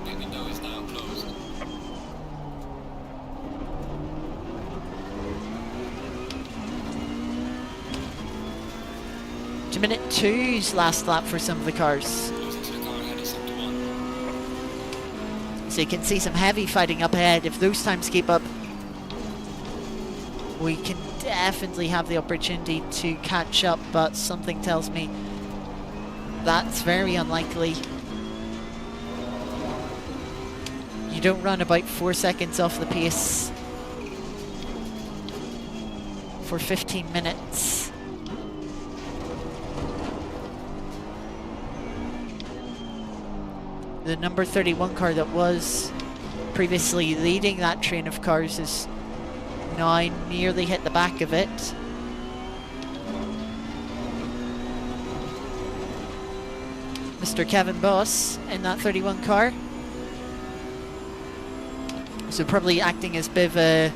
The window is now closed. To minute 2's last lap for some of the cars. Closing to the car ahead of sector 1. So you can see some heavy fighting up ahead. If those times keep up, we can definitely have the opportunity to catch up, but something tells me that's very unlikely. You don't run about 4 seconds off the pace for 15 minutes. The number 31 car that was previously leading that train of cars is now nearly hit the back of it. Mr. Kevin Boss in that 31 car. So probably acting as a bit of a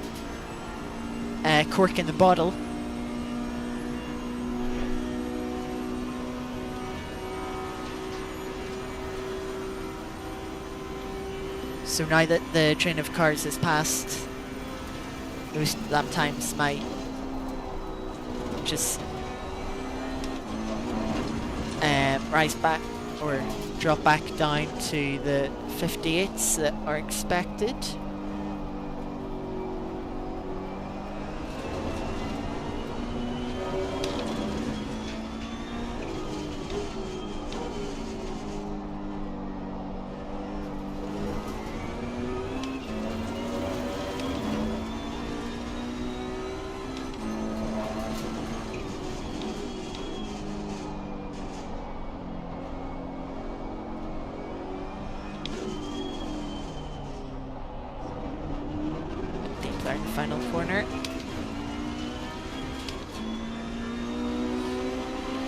cork in the bottle. So now that the train of cars has passed, those lap times might just rise back or drop back down to the 58s that are expected. Final corner.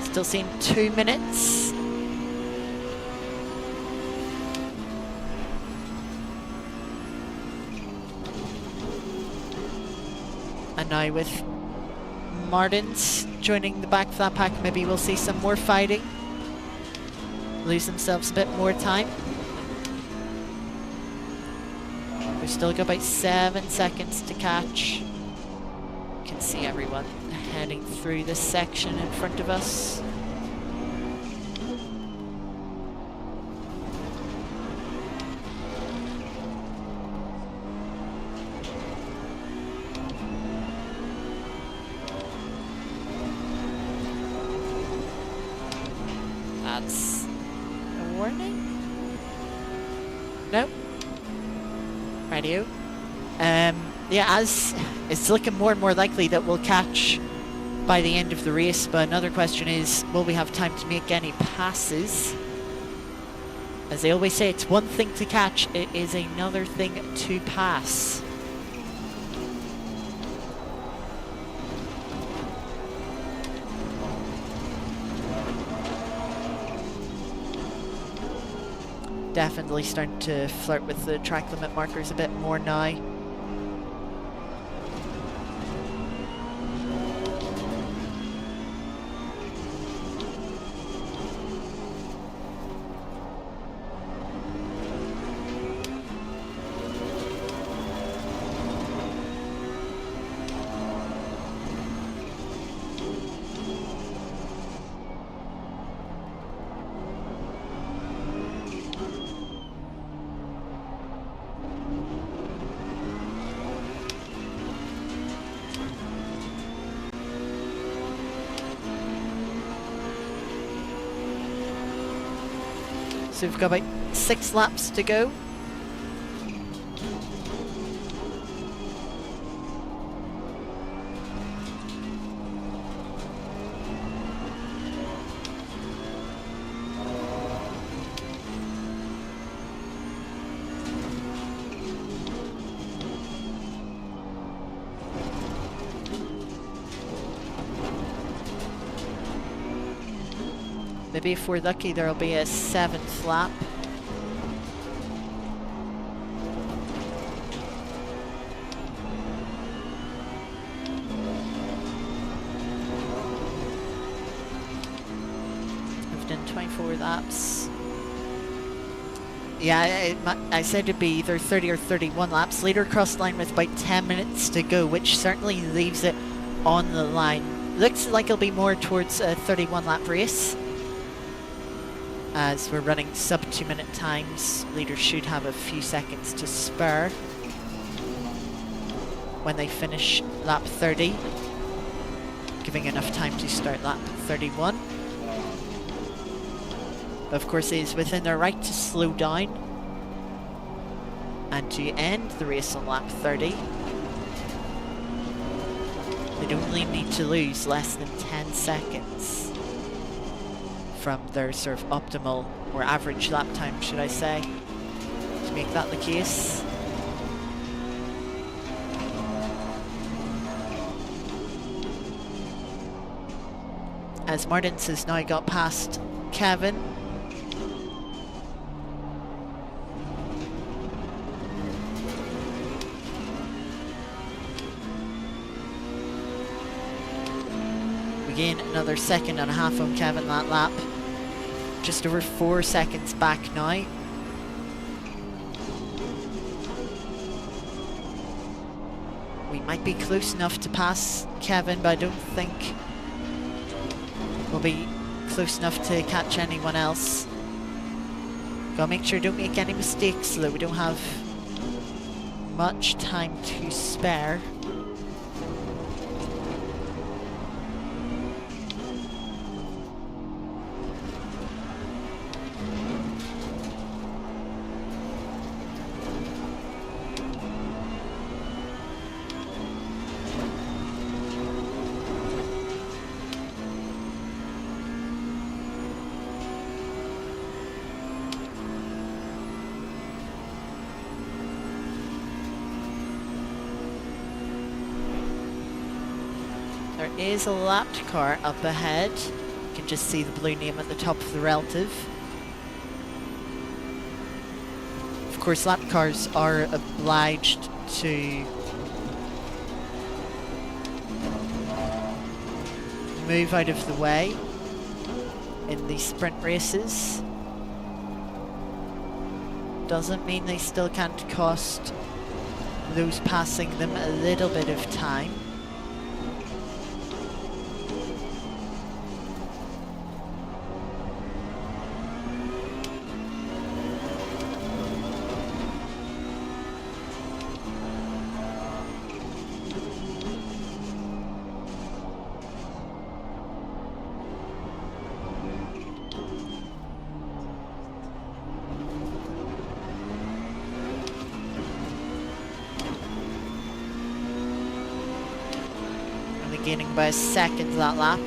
Still seeing 2 minutes. And now with Martins joining the back of that pack, maybe we'll see some more fighting. Lose themselves a bit more time. We've still got about 7 seconds to catch. You can see everyone heading through this section in front of us. That's a warning? Nope. Radio. Yeah, as it's looking more and more likely that we'll catch by the end of the race, but another question is, will we have time to make any passes? As they always say, it's one thing to catch, it is another thing to pass. Definitely starting to flirt with the track limit markers a bit more now. So we've got about 6 laps to go. Maybe if we're lucky there'll be a 7th lap. We've done 24 laps. Yeah, I said it'd be either 30 or 31 laps. Leader crossed line with about 10 minutes to go, which certainly leaves it on the line. Looks like it'll be more towards a 31 lap race, as we're running sub 2 minute times. Leader should have a few seconds to spare when they finish lap 30, giving enough time to start lap 31. But of course, it is within their right to slow down and to end the race on lap 30. They'd only need to lose less than 10 seconds from their sort of optimal or average lap time, should I say, to make that the case. As Martins has now got past Kevin. We gain another 1.5 seconds on Kevin that lap. Just over 4 seconds back now. We might be close enough to pass Kevin, but I don't think we'll be close enough to catch anyone else. Gotta make sure don't make any mistakes so that we don't have much time to spare. There is a lapped car up ahead. You can just see the blue name at the top of the relative. Of course, lapped cars are obliged to move out of the way in the sprint races. Doesn't mean they still can't cost those passing them a little bit of time. Gaining by 1 second that lap.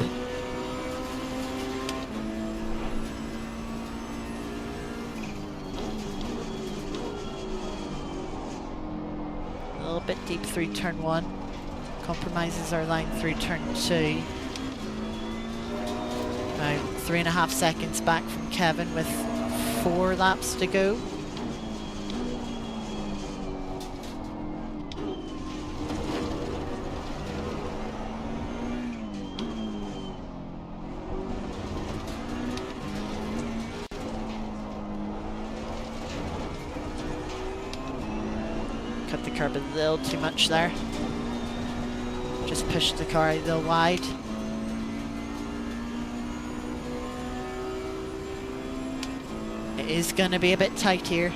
A little bit deep through turn 1. Compromises our line through turn 2. Now 3.5 seconds back from Kevin with 4 laps to go. Cut the curb a little too much there. Just pushed the car a little wide. It is going to be a bit tight here.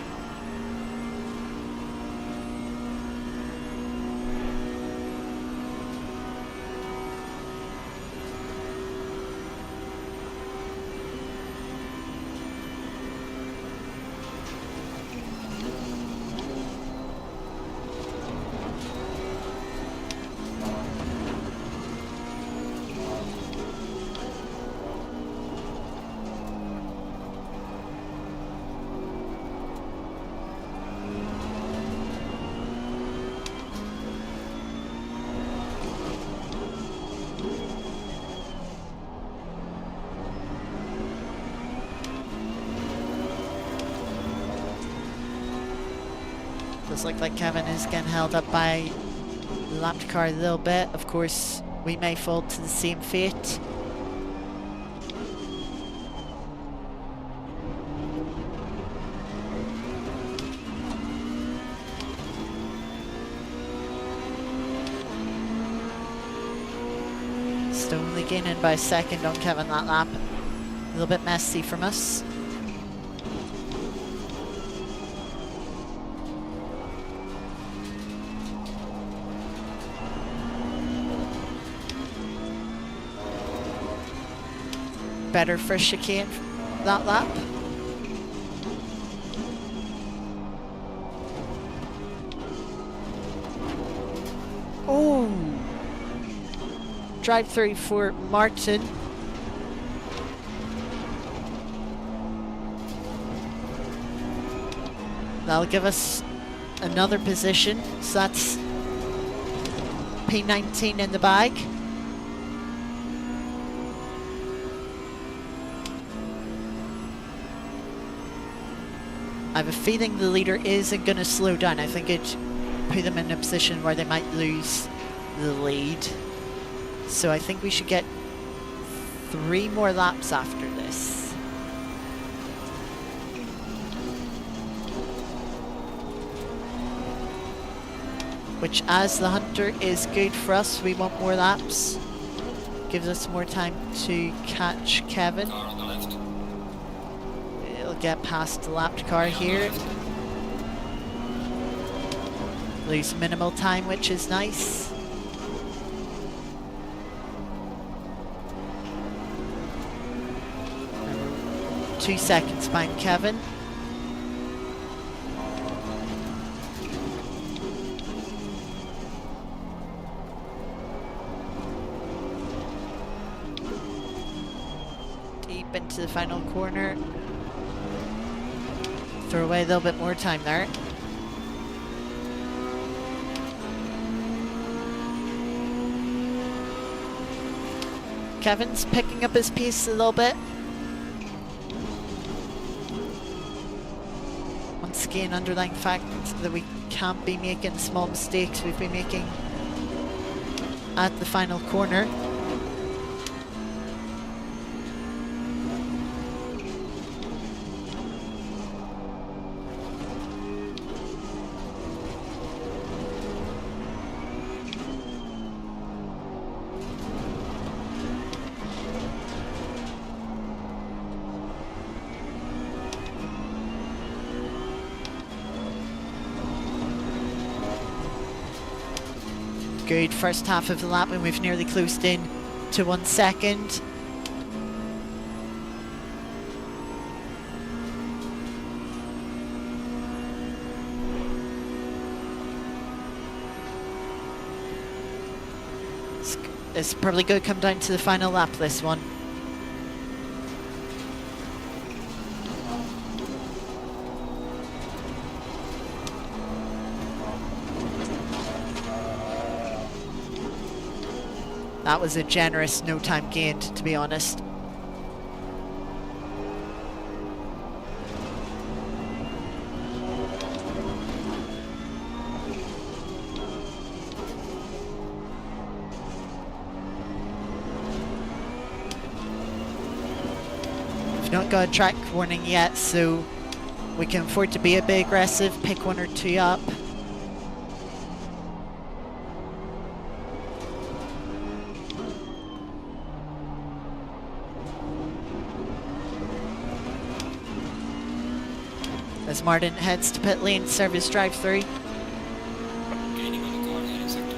Does look like Kevin is getting held up by the lapped car a little bit. Of course, we may fall to the same fate. Still only gaining by a second on Kevin that lap. A little bit messy from us. Better for chicane that lap. Oh! Drive through for Martin. That'll give us another position. So that's P19 in the bag. I have a feeling the leader isn't going to slow down. I think it put them in a position where they might lose the lead. So I think we should get 3 more laps after this. Which, as the Hunter, is good for us. We want more laps. Gives us more time to catch Kevin. Car on the left. It'll get past the lapped car here. Lose minimal time, which is nice. And 2 seconds behind Kevin. Deep into the final corner. Throw away a little bit more time there. Kevin's picking up his pace a little bit. Once again, underlying fact that we can't be making small mistakes we've been making at the final corner. Good first half of the lap, and we've nearly closed in to 1 second. It's probably going to come down to the final lap, this one. That was a generous no time gained, to be honest. We've not got a track warning yet, so we can afford to be a bit aggressive, pick 1 or 2 up. As Martin heads to pit lane, service drive-through. Gaining on the car, heading sector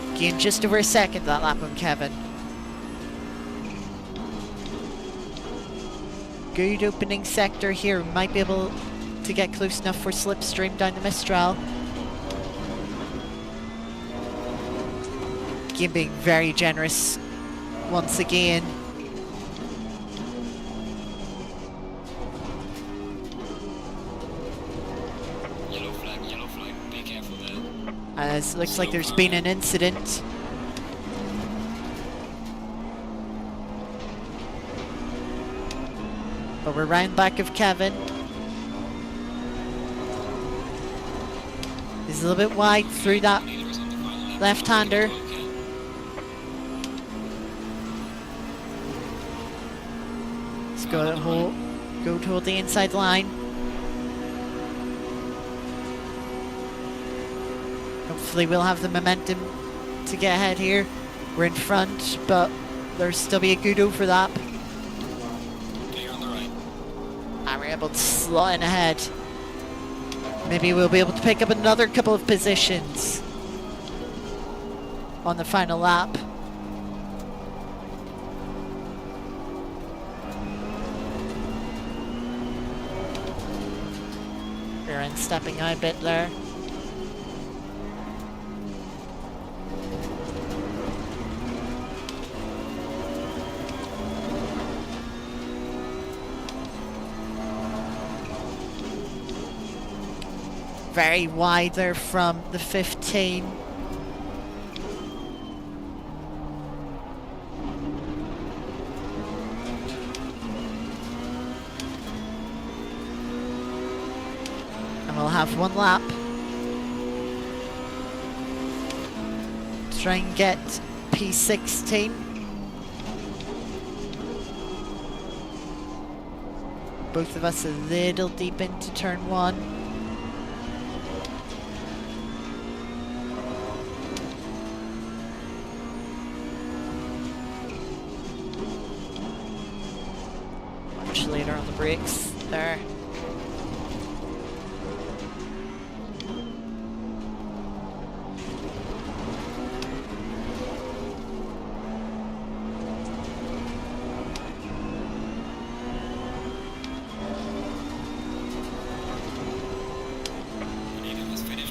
1. Gained just over a second that lap on Kevin. Good opening sector here. We might be able to get close enough for slipstream down the Mistral. Game being very generous once again. Yellow flag, be careful there. As it looks like there's been an incident. But we're round back of Kevin. He's a little bit wide through that left-hander. Let's go to hold the inside line. Hopefully we'll have the momentum to get ahead here. We're in front, but there'll still be a good over lap. And we're able to slot in ahead. Maybe we'll be able to pick up another couple of positions on the final lap. Aaron stepping out a bit there. Very wide there from the 15. And we'll have one lap to try and get P16. Both of us a little deep into turn 1. Later on the brakes there.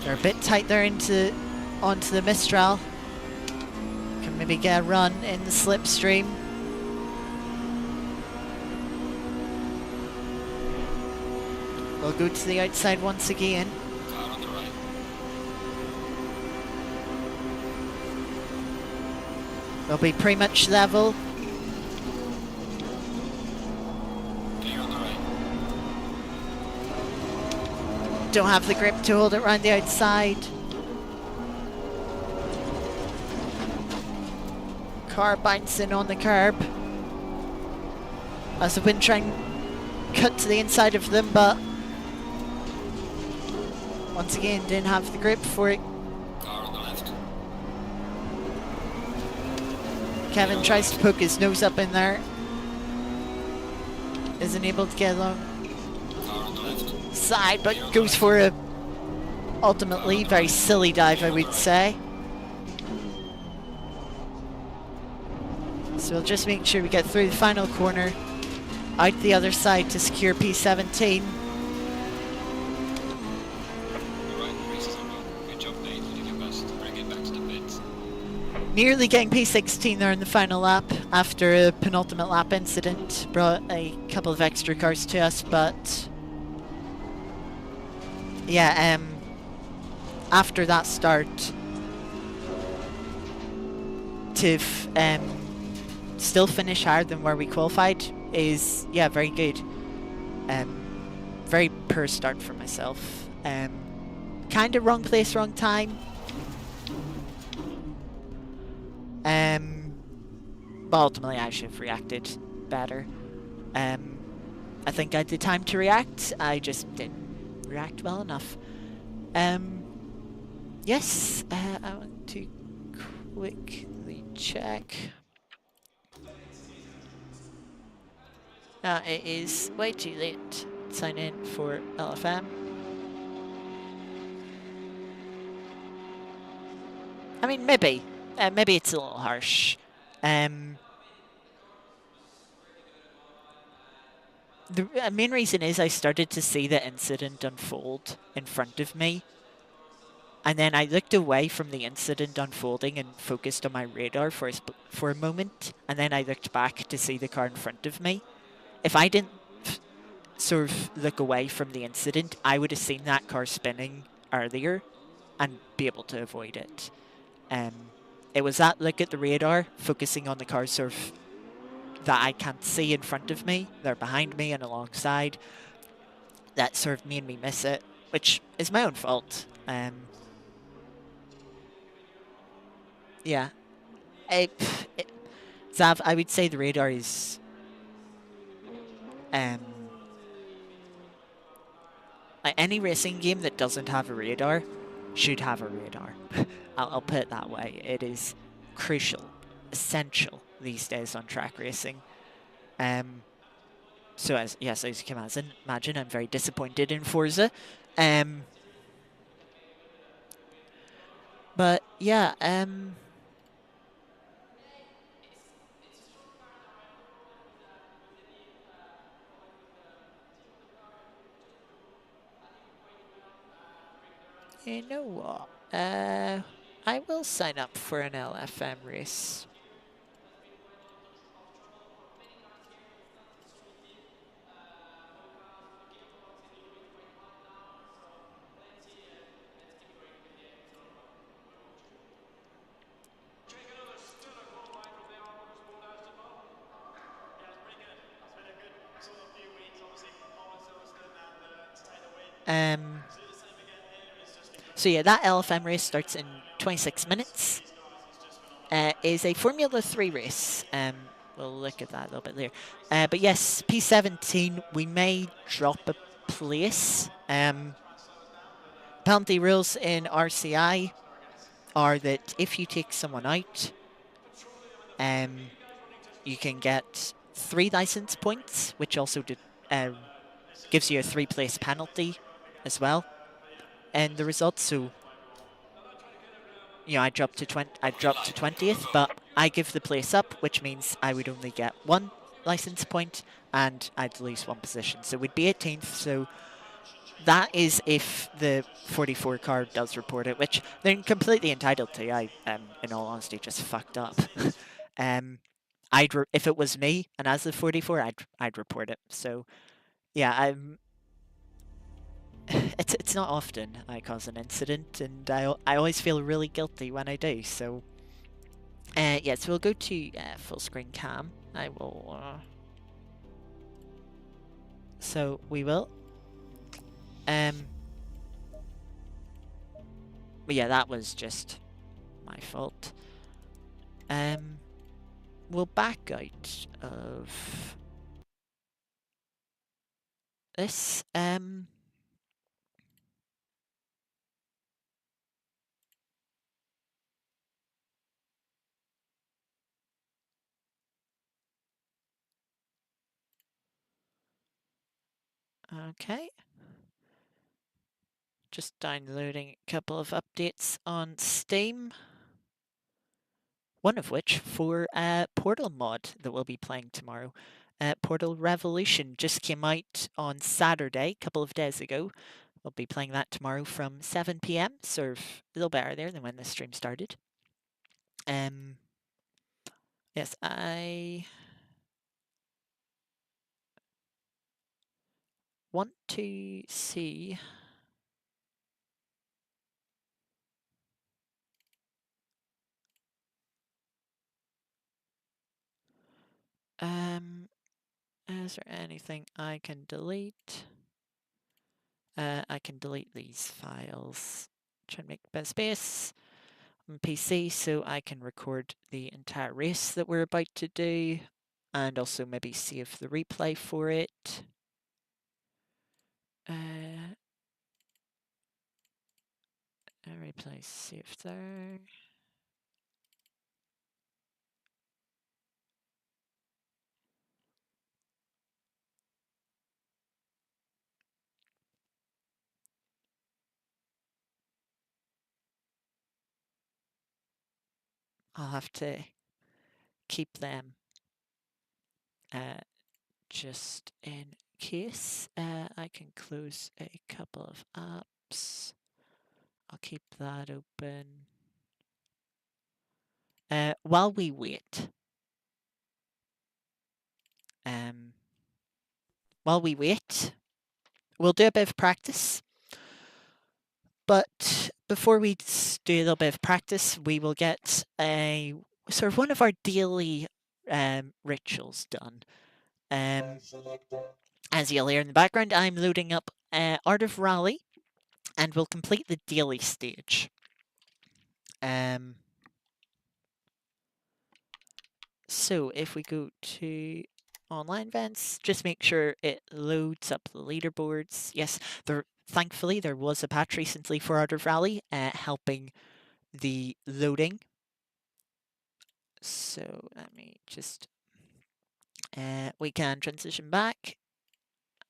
They're a bit tight there onto the Mistral. Can maybe get a run in the slipstream. We'll go to the outside once again. Car on the right. They'll be pretty much level. Clear on the right. Don't have the grip to hold it around the outside. Car bouncing on the curb. As I've been trying to cut to the inside of them, but once again, didn't have the grip for it. Car on the left. Kevin tries to poke his nose up in there. Isn't able to get along Car on the left. side, but goes for a ultimately very silly dive, I would say. So we'll just make sure we get through the final corner, out the other side to secure P17. Nearly getting P16 there in the final lap after a penultimate lap incident. Brought a couple of extra cars to us, but yeah, after that start, to still finish higher than where we qualified is, yeah, very good. Very poor start for myself. Kind of wrong place, wrong time. But ultimately I should have reacted better. I think I had the time to react, I just didn't react well enough. Yes, I want to quickly check. It is way too late to sign in for LFM. I mean, maybe it's a little harsh. The main reason is I started to see the incident unfold in front of me, and then I looked away from the incident unfolding and focused on my radar for a moment, and then I looked back to see the car in front of me. If I didn't sort of look away from the incident, I would have seen that car spinning earlier and be able to avoid it. It was that look at the radar, focusing on the cars sort of that I can't see in front of me, they're behind me and alongside, that sort of made me miss it, which is my own fault. Yeah. I, Zav, I would say the radar is um like any racing game that doesn't have a radar should have a radar. I'll put it that way. It is crucial, essential these days on track racing. So as yes, as you can imagine, I'm very disappointed in Forza. Um, but yeah, you know what? I will sign up for an LFM race. Um, so yeah, that LFM race starts in 26 minutes. Is a Formula 3 race. We'll look at that a little bit later. But yes, P17, we may drop a place. Penalty rules in RCI are that if you take someone out, um, you can get 3 license points, which also gives you a 3-place penalty as well. And the results, so I dropped to 20th, but I give the place up, which means I would only get 1 license point and I'd lose 1 position. So we'd be 18th. So that is if the 44 car does report it, which they're completely entitled to. I, in all honesty, just fucked up. If it was me and as the 44, I'd report it. So yeah, it's not often I cause an incident, and I always feel really guilty when I do. So yeah, so we'll go to full screen cam. I will. So we will. But yeah, that was just my fault. We'll back out of this. Okay. Just downloading a couple of updates on Steam. One of which for Portal mod that we'll be playing tomorrow. Portal Revolution just came out on Saturday, a couple of days ago. We'll be playing that tomorrow from 7 p.m. Sort of a little bit earlier than when the stream started. Yes, I want to see. Is there anything I can delete? I can delete these files. Try and make a bit of space on PC so I can record the entire race that we're about to do, and also maybe save the replay for it. Replay saved there. I'll have to keep them just in case. I can close a couple of apps. I'll keep that open. While we wait, we'll do a bit of practice. But before we do a little bit of practice, we will get a sort of one of our daily rituals done. As you'll hear in the background, I'm loading up Art of Rally, and we'll complete the daily stage. So if we go to online events, just make sure it loads up the leaderboards. Yes, thankfully there was a patch recently for Art of Rally helping the loading. So let me just, we can transition back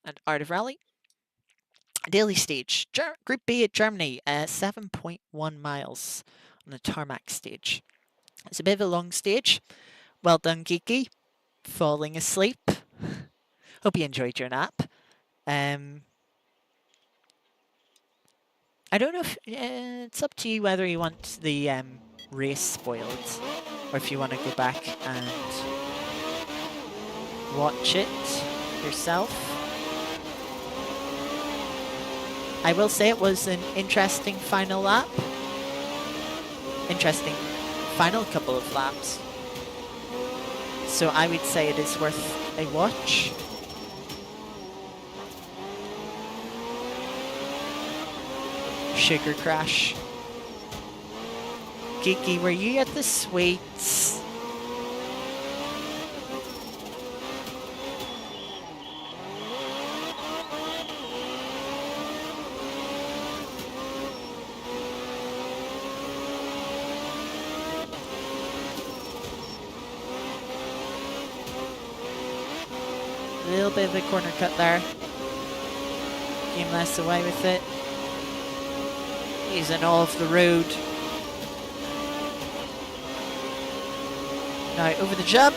and Art of Rally. Daily stage, Group B at Germany, 7.1 miles on the tarmac stage. It's a bit of a long stage. Well done, Geeky. Falling asleep. Hope you enjoyed your nap. I don't know if it's up to you whether you want the race spoiled or if you want to go back and watch it yourself. I will say it was an interesting final lap. Interesting final couple of laps. So I would say it is worth a watch. Sugar crash. Geeky, were you at the sweets? A little bit of a corner cut there. Came less away with it. Using all of the road. Now over the jump.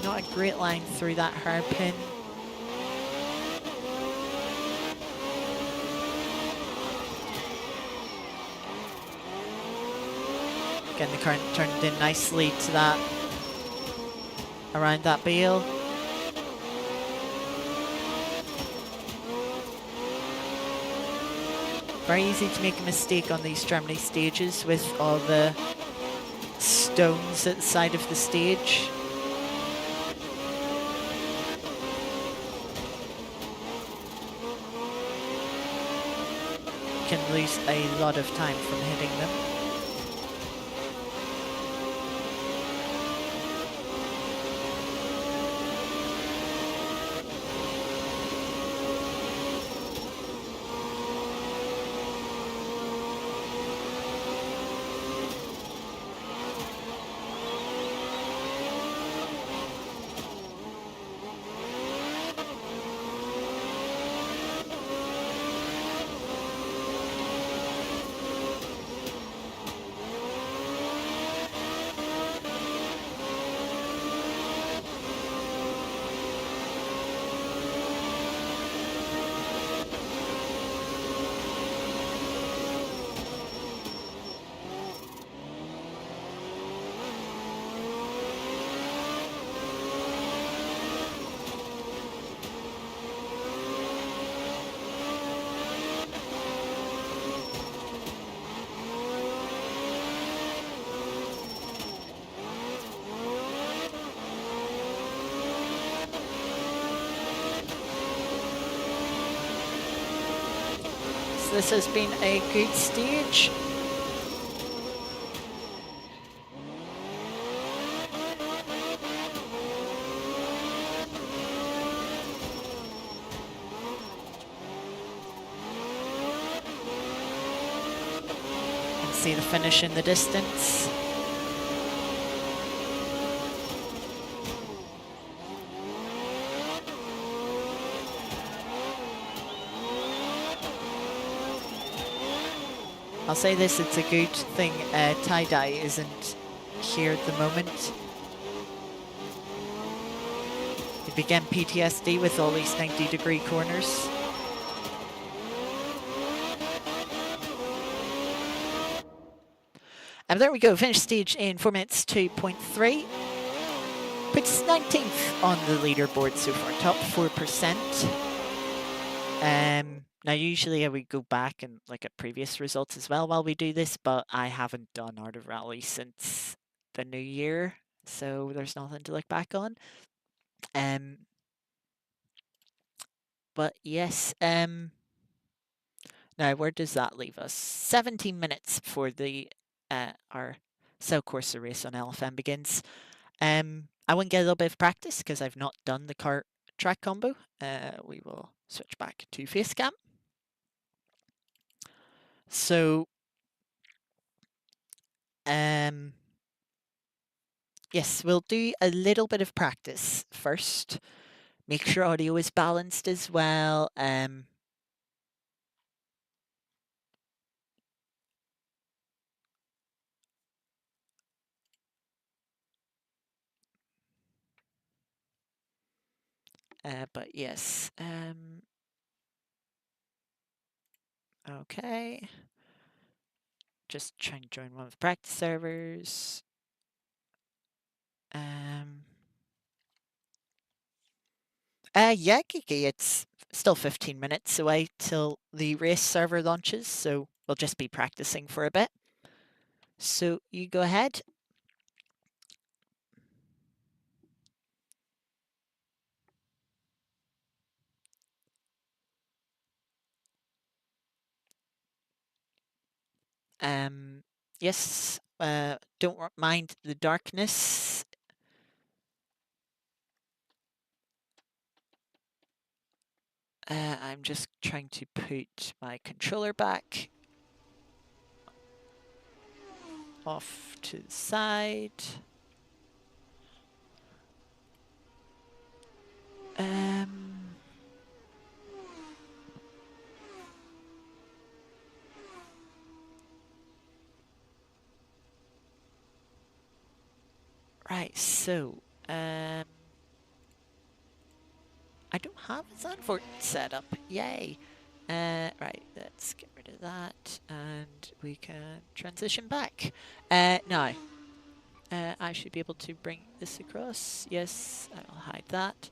Not a great line through that hairpin. Again, the current turned in nicely to that, around that bale. Very easy to make a mistake on these Germany stages with all the stones at the side of the stage. Can lose a lot of time from hitting them. This has been a good stage. And see the finish in the distance. I'll say this, it's a good thing tie-dye isn't here at the moment. It began PTSD with all these 90-degree corners. And there we go, finished stage in 4 minutes 2.3. Puts 19th on the leaderboard so far, top 4%. Now usually I would go back and look at previous results as well while we do this, but I haven't done Art of Rally since the new year, so there's nothing to look back on. But yes, now where does that leave us? 17 minutes before the our Cell Corsa race on LFM begins. I want to get a little bit of practice because I've not done the car track combo. We will switch back to Facecam. So, yes, we'll do a little bit of practice first. Make sure audio is balanced as well. But yes, okay. Just trying to join one of the practice servers. Yeah, Kiki, it's still 15 minutes away till the race server launches, so we'll just be practicing for a bit. So you go ahead. Yes, don't mind the darkness. I'm just trying to put my controller back off to the side. Right, so, I don't have a Zandvoort set up. Yay. Right, let's get rid of that and we can transition back. Now, I should be able to bring this across. Yes, I'll hide that.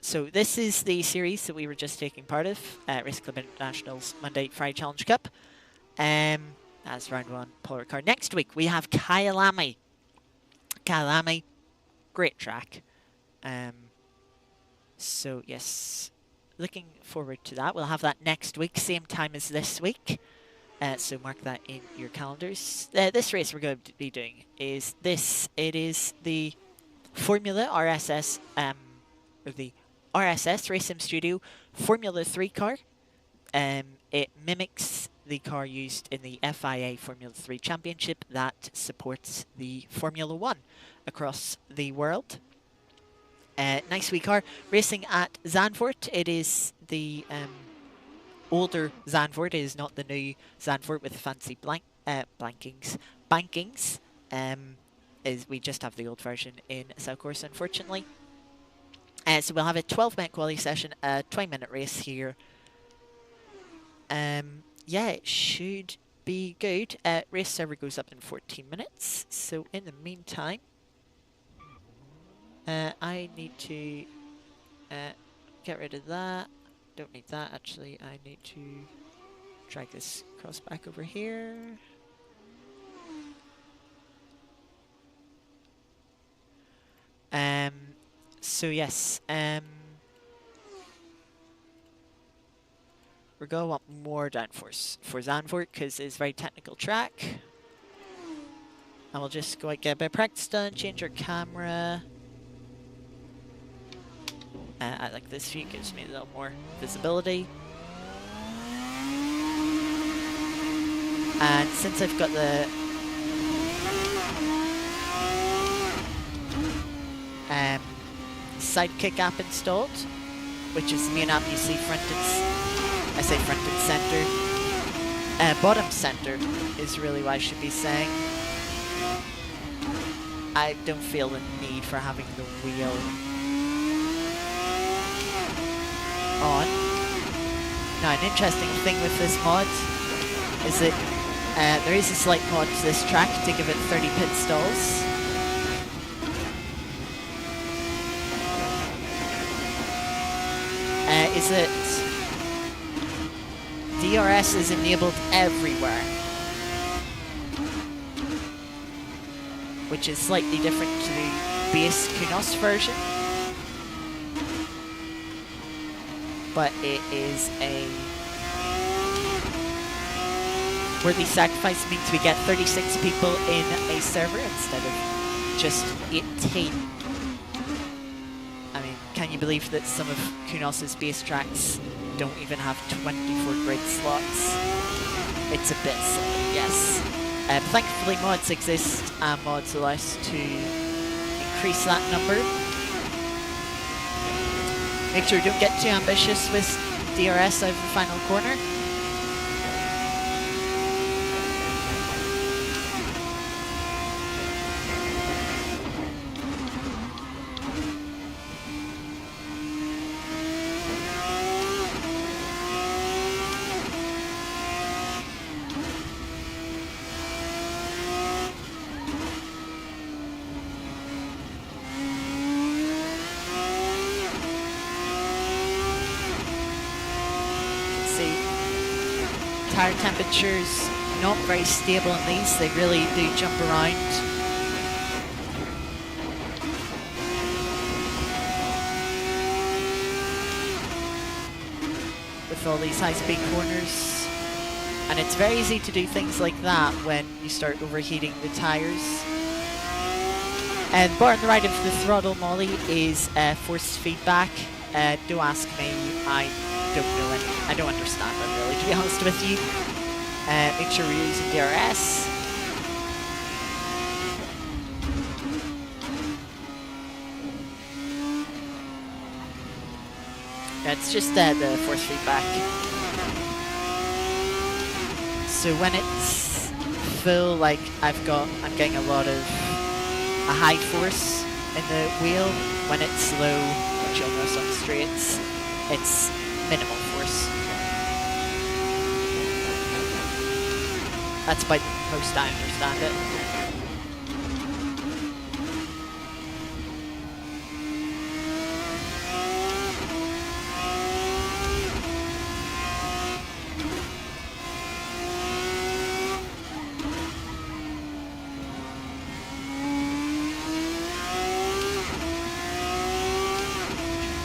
So this is the series that we were just taking part of, Race Club International's Monday Friday Challenge Cup. As round one, Paul Ricard. Next week we have Kyalami. Kyalami, great track. So yes, looking forward to that. We'll have that next week, same time as this week. So mark that in your calendars. This race we're going to be doing is this. It is the Formula RSS, or the RSS Race Sim Studio Formula 3 car. It mimics the car used in the FIA Formula 3 Championship that supports the Formula 1 across the world. Nice wee car. Racing at Zandvoort. It is the older Zandvoort. It is not the new Zandvoort with the fancy bankings. We just have the old version in Cell Corsa, unfortunately. So we'll have a 12-minute quality session, a 20-minute race here. Yeah, it should be good. Race server goes up in 14 minutes. So in the meantime, I need to get rid of that. Don't need that, actually. I need to drag this cross back over here. So yes, we're going to want more downforce for Zandvoort because it's a very technical track. And we'll just go and get a bit of practice done, change our camera. I like this view, gives me a little more visibility. And since I've got the Sidekick app installed, which is the main app you see front and I say front and center. Bottom center is really what I should be saying. I don't feel the need for having the wheel on. Now, an interesting thing with this mod is that there is a slight mod to this track to give it 30 pit stalls. is that DRS is enabled everywhere, which is slightly different to the base Kunos version, but it is a worthy sacrifice. Means we get 36 people in a server instead of just 18. I mean, can you believe that some of Kunos's base tracks don't even have 24 grid slots? It's a bit silly, yes. Thankfully mods exist, and mods allow us to increase that number. Make sure you don't get too ambitious with DRS over the final corner. Tire temperatures not very stable in these, they really do jump around. With all these high speed corners. And it's very easy to do things like that when you start overheating the tires. And bar on the right of the throttle molly is forced feedback. Don't ask me, I don't know it. I don't understand it really, to be honest with you. Make sure we're using DRS. Yeah, it's just the force feedback. So when it's full, like I'm getting a lot of a high force in the wheel. When it's low, which you'll notice on the straights, it's minimal force. That's by the most I understand it.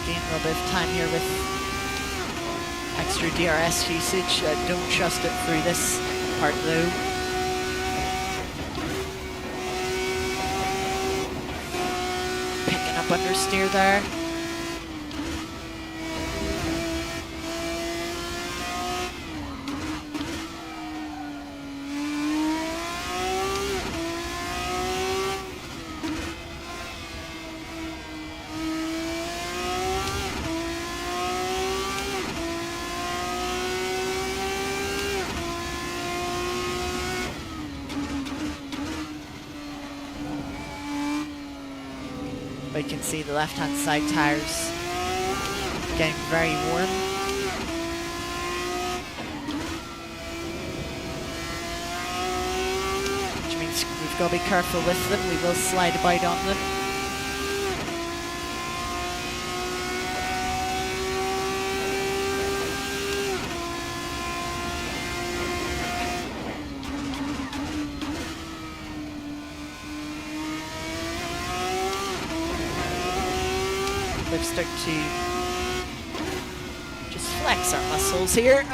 Gain a little bit of time here with extra DRS usage. Don't trust it through this part though. Picking up understeer there. We can see the left-hand side tires getting very warm. Which means we've got to be careful with them. We will slide about on them. Let's start to just flex our muscles here.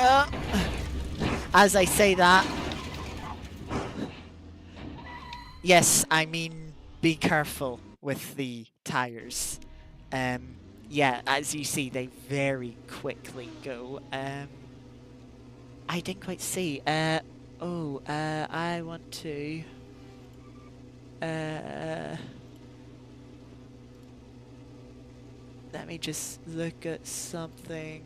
As I say that, yes, I mean be careful with the tires. Yeah, as you see, they very quickly go. I didn't quite see. I want to. Let me just look at something.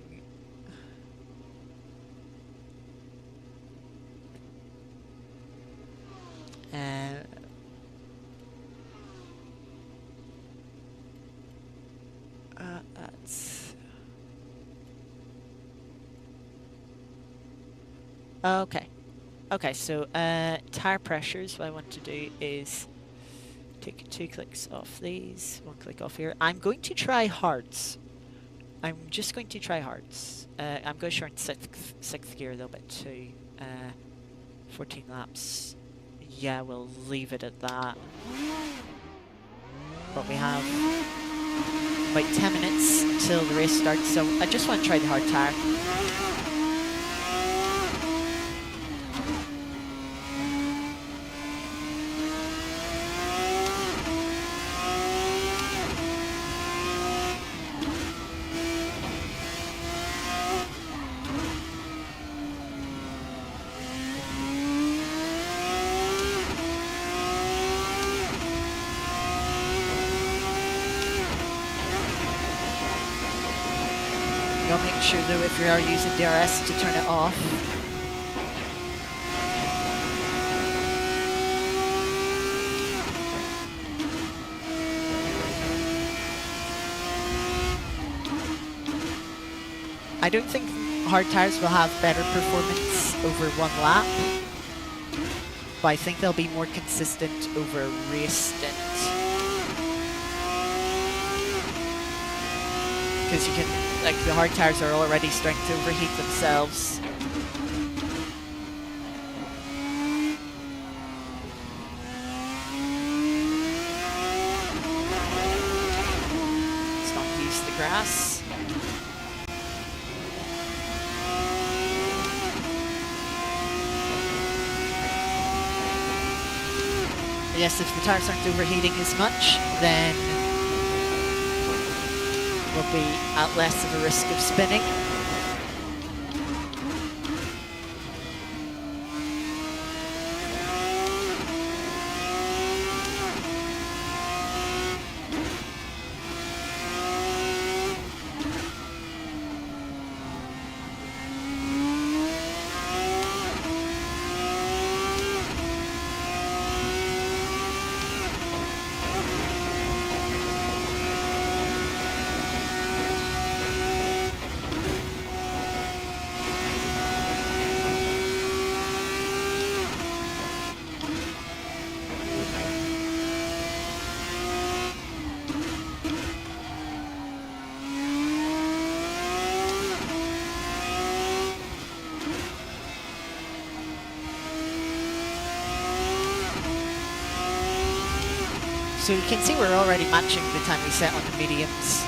That's... Okay. Okay, so tire pressures, what I want to do is take 2 clicks off these, 1 click off here. I'm going to try hards. I'm just going to try hards. I'm going short sixth gear a little bit too. 14 laps. Yeah, we'll leave it at that. But we have about 10 minutes till the race starts, so I just want to try the hard tire. You'll make sure though if you are using DRS to turn it off. I don't think hard tires will have better performance over one lap, but I think they'll be more consistent over a race stint. Because you can, like, the hard tires are already starting to overheat themselves. Let's not use the grass. Yes, if the tires aren't overheating as much, then we'll be at less of a risk of spinning. So you can see we're already matching the time we set on the mediums.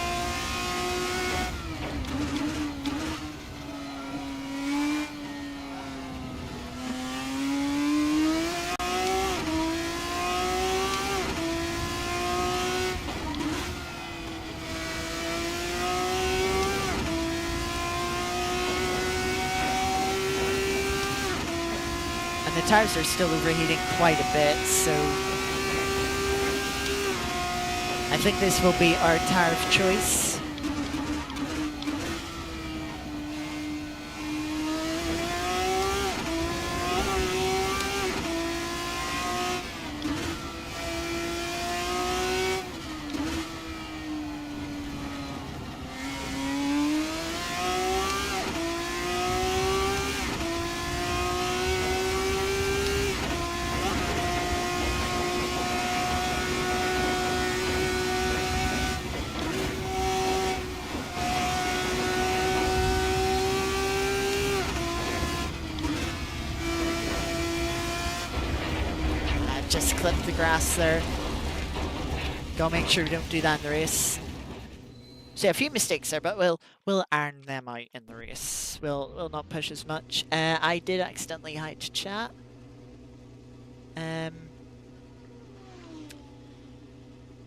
And the tires are still overheating quite a bit, so I think this will be our tire of choice. Just clip the grass there. Gotta make sure we don't do that in the race. So yeah, a few mistakes there, but we'll iron them out in the race. We'll not push as much. I did accidentally hide chat.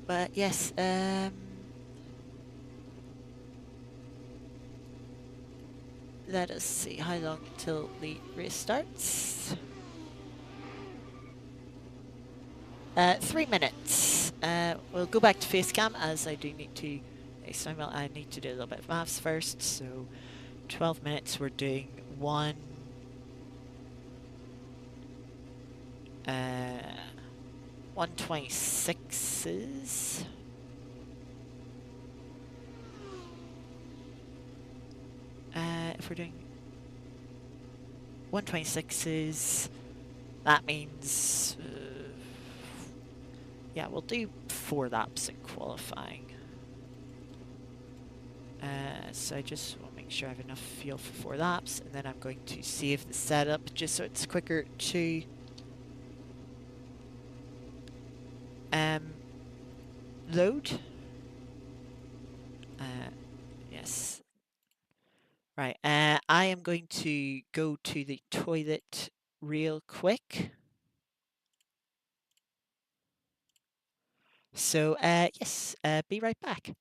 But yes, let us see how long till the race starts. 3 minutes. We'll go back to face cam as I do need to. Next time I need to do a little bit of maths first. So 12 minutes. We're doing 126s. If we're doing 126s, that means. Yeah, we'll do 4 laps in qualifying. So I just want to make sure I have enough fuel for 4 laps, and then I'm going to save the setup just so it's quicker to load. Yes. Right, I am going to go to the toilet real quick. So, yes, be right back.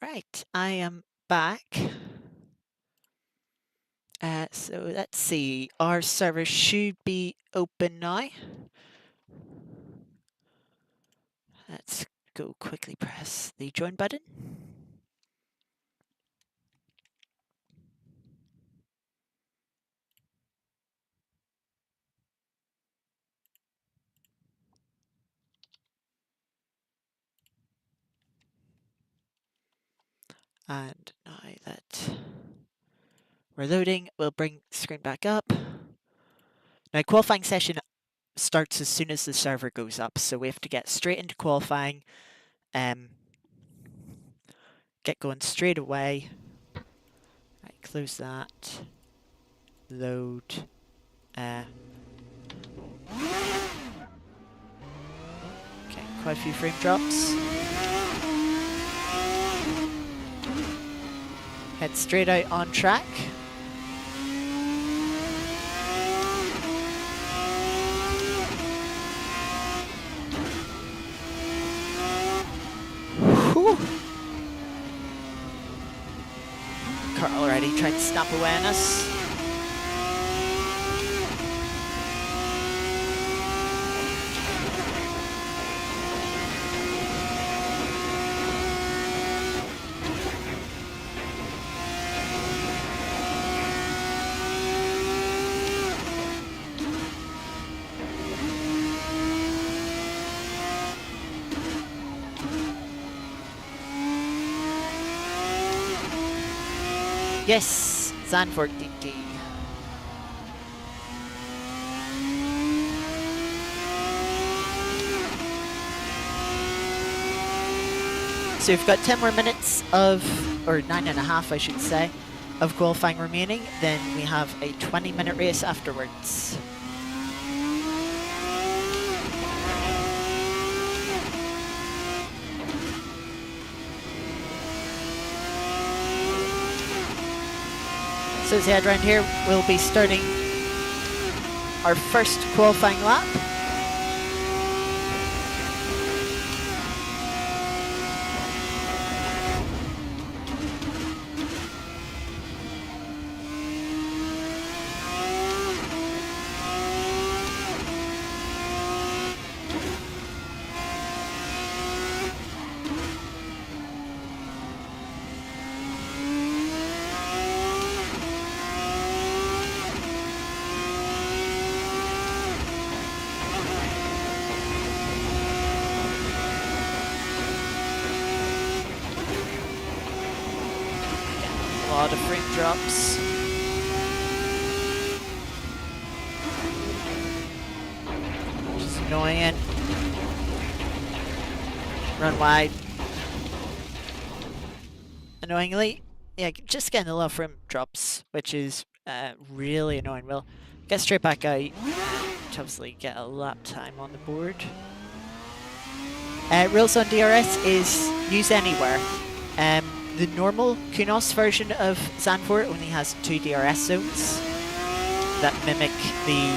Right, I am back. So let's see, our server should be open now. Let's go quickly press the join button. And now that we're loading, we'll bring the screen back up. Now, qualifying session starts as soon as the server goes up, so we have to get straight into qualifying, get going straight away. Right, close that, load, okay, quite a few frame drops. Head straight out on track. Whew. Car already trying to snap away on us. Yes, Zandvoort DD. So we've got 10 more minutes of, or 9.5 I should say, of qualifying remaining. Then we have a 20-minute race afterwards. So as we head around here, we'll be starting our first qualifying lap. A lot of frame drops. Which is annoying. Run wide. Annoyingly, yeah, just getting a lot of frame drops, which is really annoying. We'll get straight back out to obviously get a lap time on the board. Rules on DRS is use anywhere. The normal Kunos version of Zandvoort only has 2 DRS zones that mimic the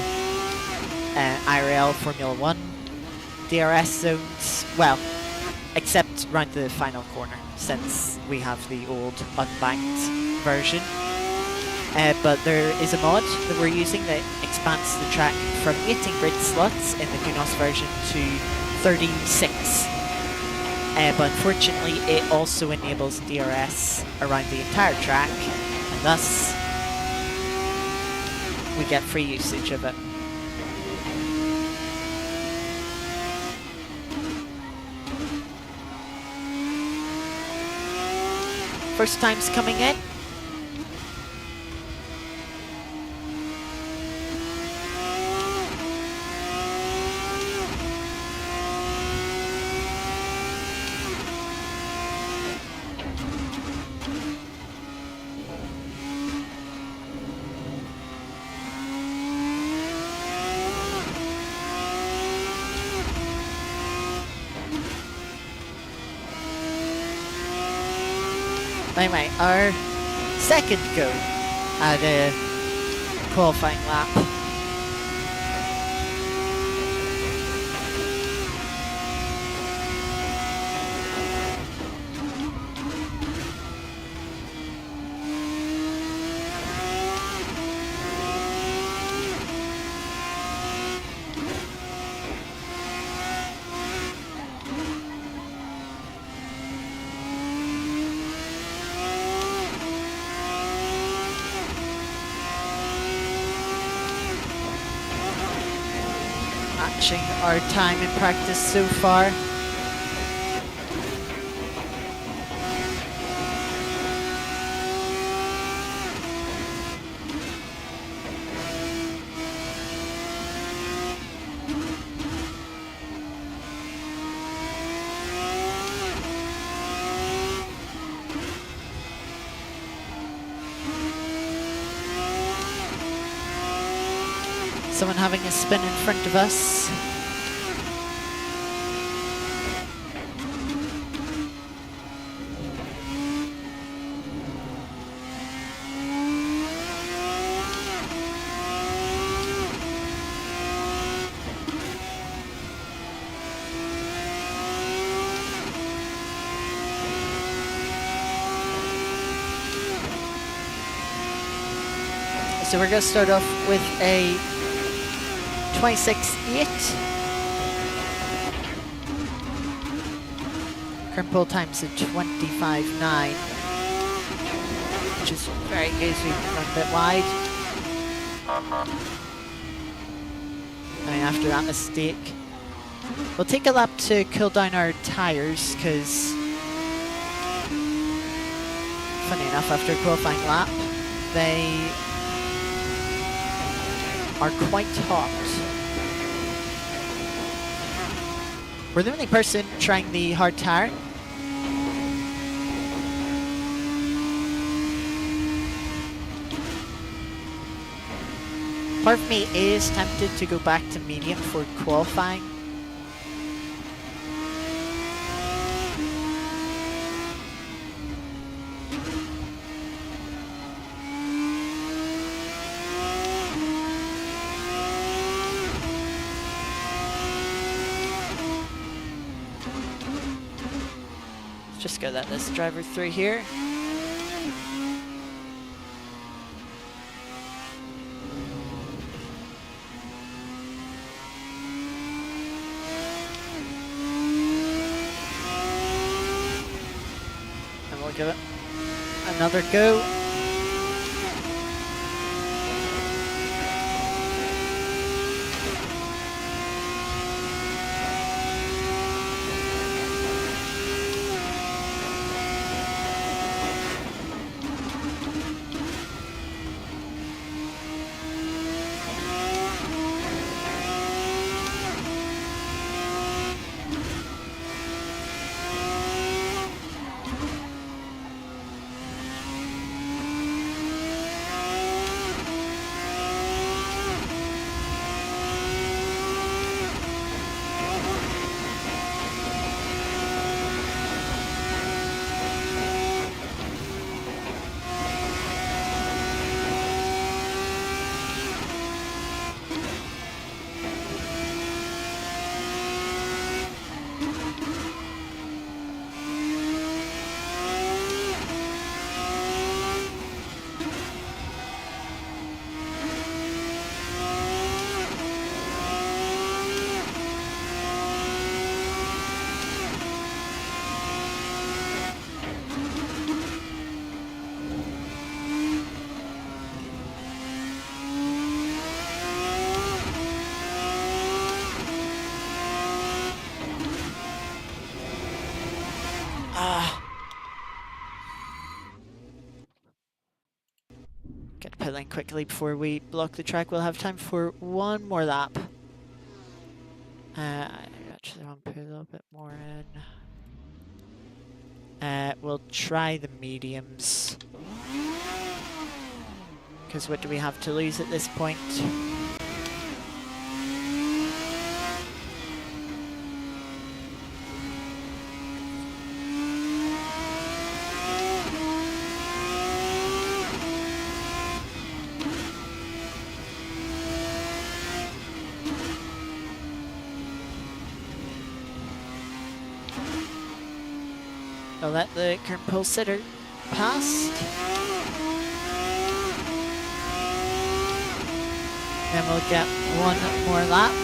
IRL Formula 1 DRS zones, well, except around the final corner, since we have the old unbanked version. But there is a mod that we're using that expands the track from 18 grid slots in the Kunos version to 36. But unfortunately, it also enables DRS around the entire track, and thus we get free usage of it. First time's coming in. Anyway, our second go at a qualifying lap. Matching our time in practice so far. Someone having a spin in front of us. So we're going to start off with a 26.8. Current pole time's at 25.9, which is very good, so we can run a bit wide. And after that mistake, we'll take a lap to cool down our tyres, because funny enough, after a qualifying lap, they are quite hot. We're the only person trying the hard tire. Part of me is tempted to go back to medium for qualifying. Just go let this driver through here. And we'll give it another go. Get to pit lane quickly before we block the track. We'll have time for one more lap. I actually want to put a little bit more in. We'll try the mediums. Because what do we have to lose at this point? I'll let the current pole sitter past. And we'll get one more lap.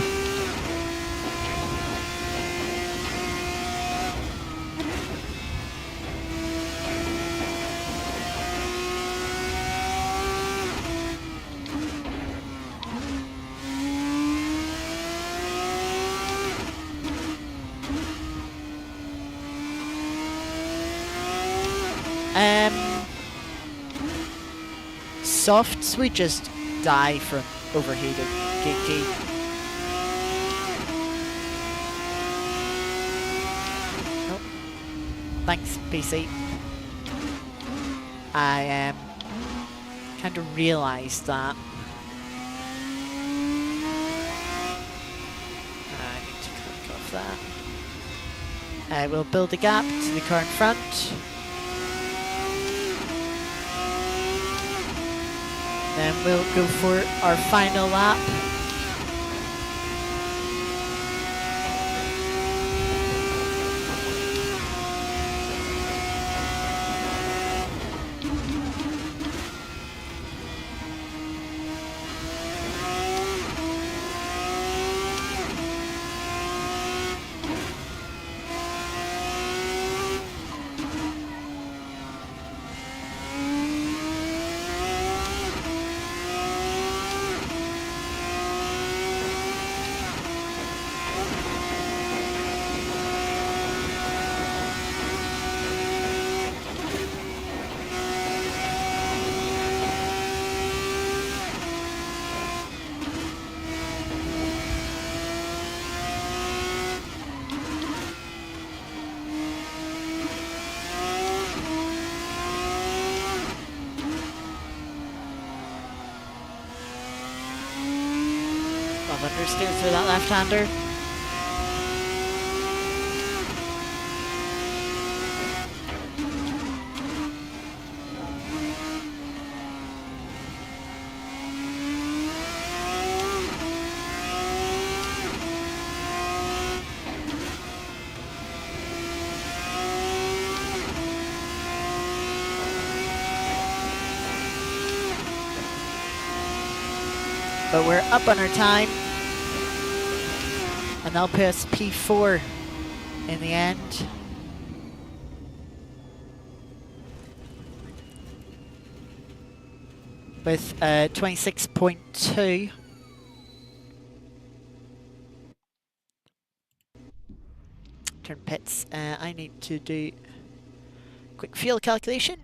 Softs, we just die from overheated GG. Oh. Thanks, PC. I kind of realised that. I need to click off that. We'll build a gap to the car in front. Then we'll go for our final lap. Love understeer through that left-hander. But we're up on our time, and that'll put us P4 in the end. With 26.2. Turn pits. I need to do quick fuel calculation.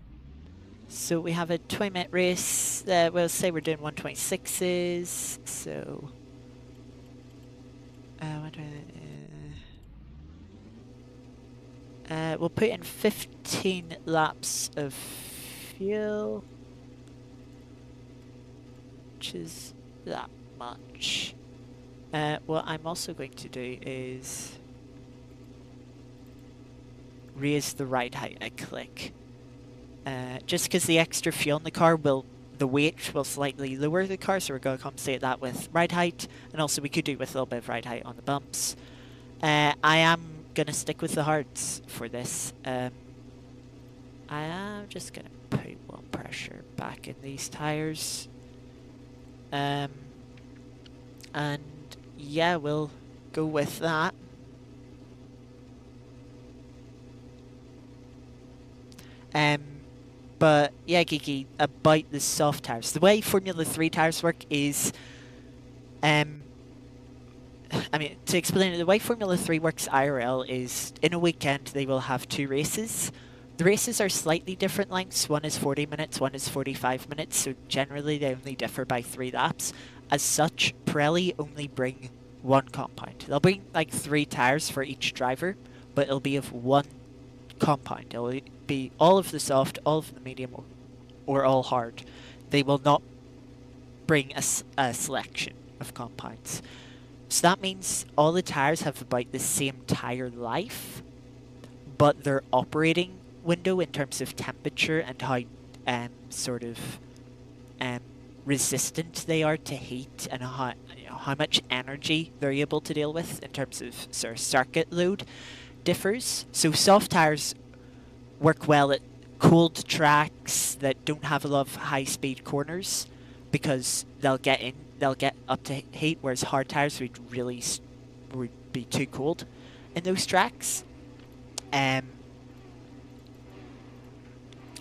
So we have a 20-minute race. We'll say we're doing 126s. So we'll put in 15 laps of fuel, which is that much. What I'm also going to do is raise the ride height a click. Just because the extra fuel in the car the weight will slightly lower the car, so we're going to compensate that with ride height, and also we could do with a little bit of ride height on the bumps. I am going to stick with the hards for this. I am just going to put wheel pressure back in these tires. And yeah, we'll go with that. But yeah, Geeky, about the soft tires. The way Formula 3 tires work is, I mean, to explain it, the way Formula 3 works IRL is, in a weekend, they will have 2 races. The races are slightly different lengths. One is 40 minutes, one is 45 minutes, so generally they only differ by 3 laps. As such, Pirelli only bring 1 compound. They'll bring like 3 tires for each driver, but it'll be of 1 compound. It'll be all of the soft, all of the medium, or all hard. They will not bring a selection of compounds. So that means all the tires have about the same tire life, but their operating window in terms of temperature and how resistant they are to heat, and how much energy they're able to deal with in terms of sort of circuit load differs. So soft tires work well at cold tracks that don't have a lot of high-speed corners, because they'll get up to heat, whereas hard tires would be too cold in those tracks.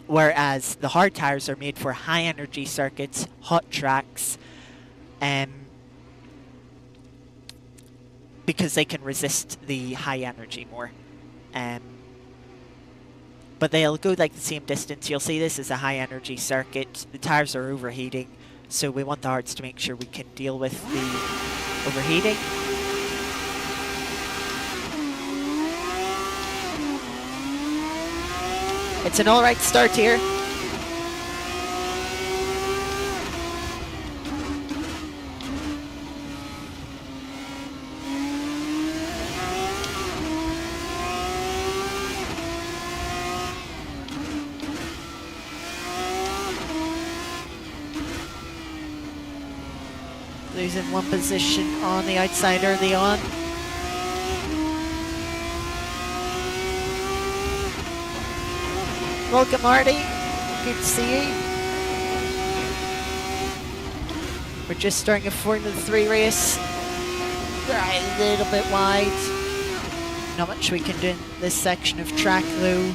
Whereas the hard tires are made for high-energy circuits, hot tracks, because they can resist the high energy more. But they'll go like the same distance. You'll see this is a high energy circuit. The tires are overheating, so we want the hards to make sure we can deal with the overheating. It's an alright start here. Losing 1 position on the outside early on. Welcome, Marty. Good to see you. We're just starting a Formula 3 race. Right, a little bit wide. Not much we can do in this section of track, though.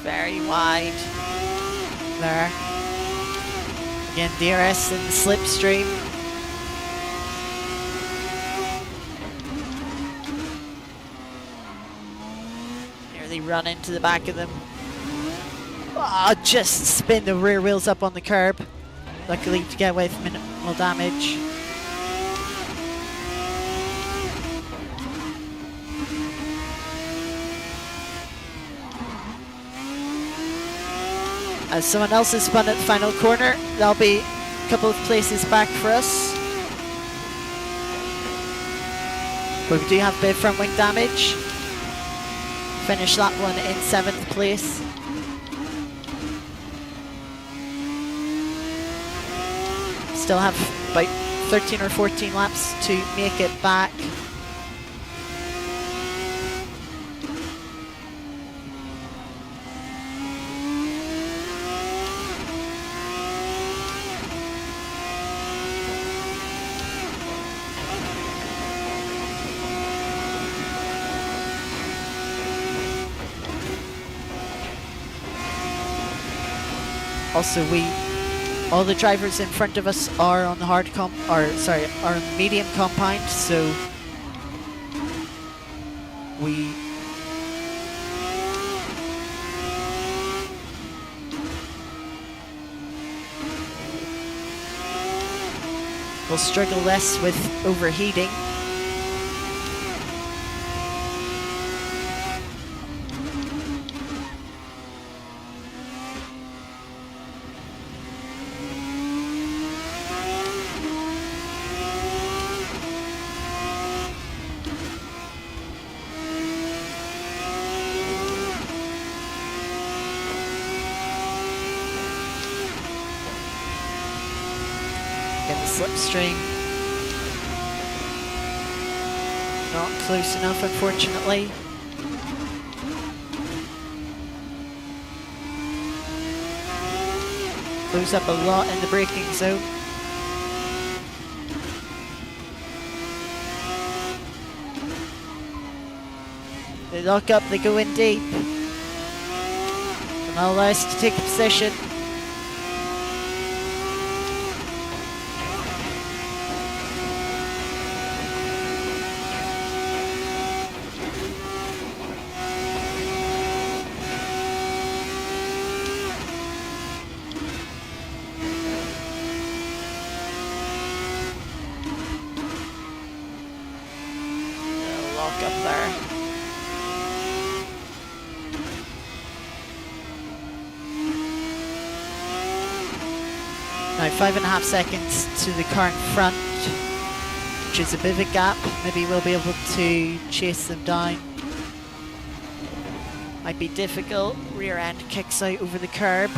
Very wide there. Again, DRS and slipstream. Nearly run into the back of them. Oh, just spin the rear wheels up on the curb. Luckily to get away with minimal damage. As someone else is spun at the final corner, there'll be a couple of places back for us. But we do have a bit of front wing damage. Finish that one in 7th place. Still have about 13 or 14 laps to make it back. Also, all the drivers in front of us are on the are on the medium compound, so we will struggle less with overheating. Slipstream. Not close enough, unfortunately. Close up a lot in the braking zone. They lock up, they go in deep. And allow us to take a position. Now 5.5 seconds to the car in front, which is a bit of a gap. Maybe we'll be able to chase them down. Might be difficult. Rear end kicks out over the curb.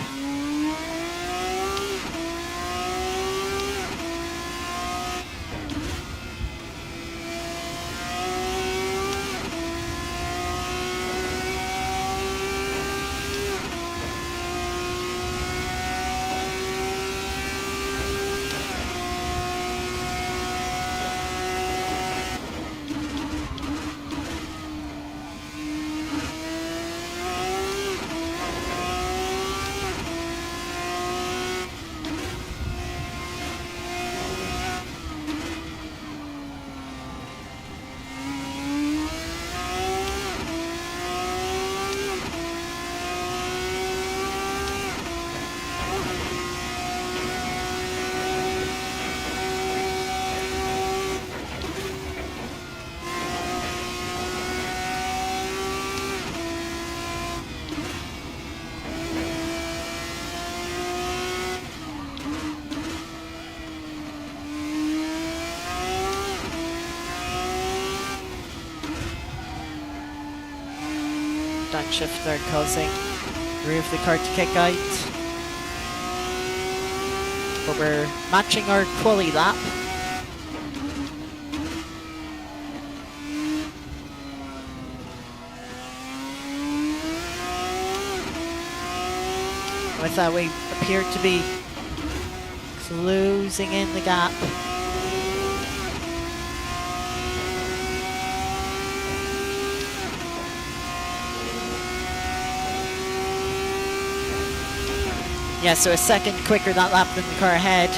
Downshift there causing rear of the car to kick out. But we're matching our quali lap. With that, we appear to be closing in the gap. Yeah, so a second quicker that lap than the car ahead.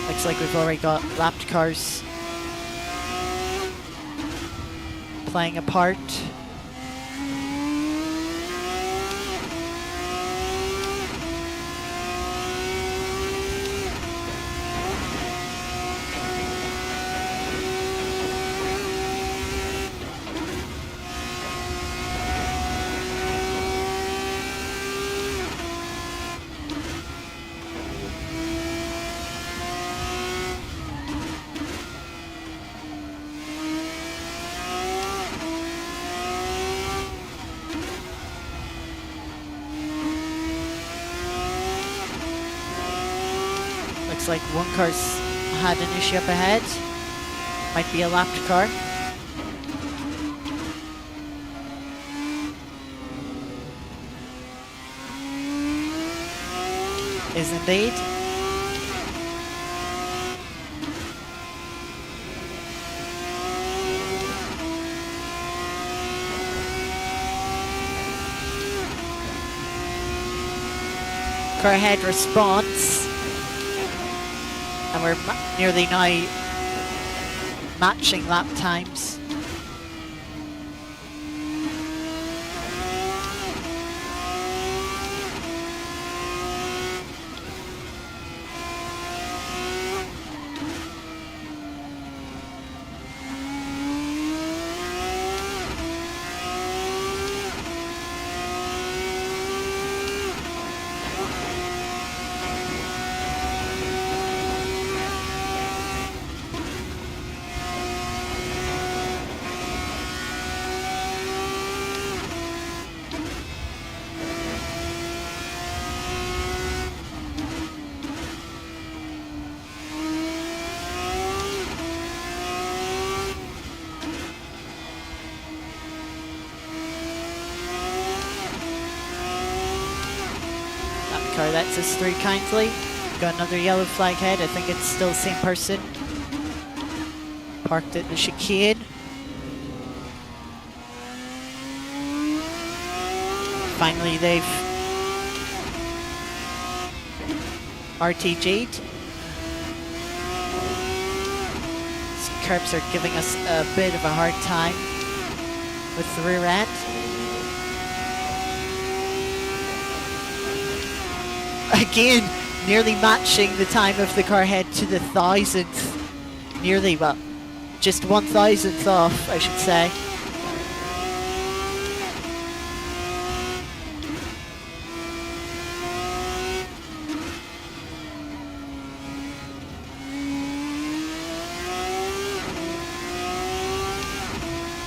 Looks like we've already got lapped cars playing a part. like one car's had an issue up ahead. Might be a lapped car. Is indeed. Car ahead responds, and we're nearly now matching lap times. Car lets us through kindly. Got another yellow flag head. I think it's still the same person. Parked at the chicane. Finally they've RTG'd. These curbs are giving us a bit of a hard time with the rear end. Again, nearly matching the time of the car head to the thousandth. Nearly, well, just 1,000th off, I should say.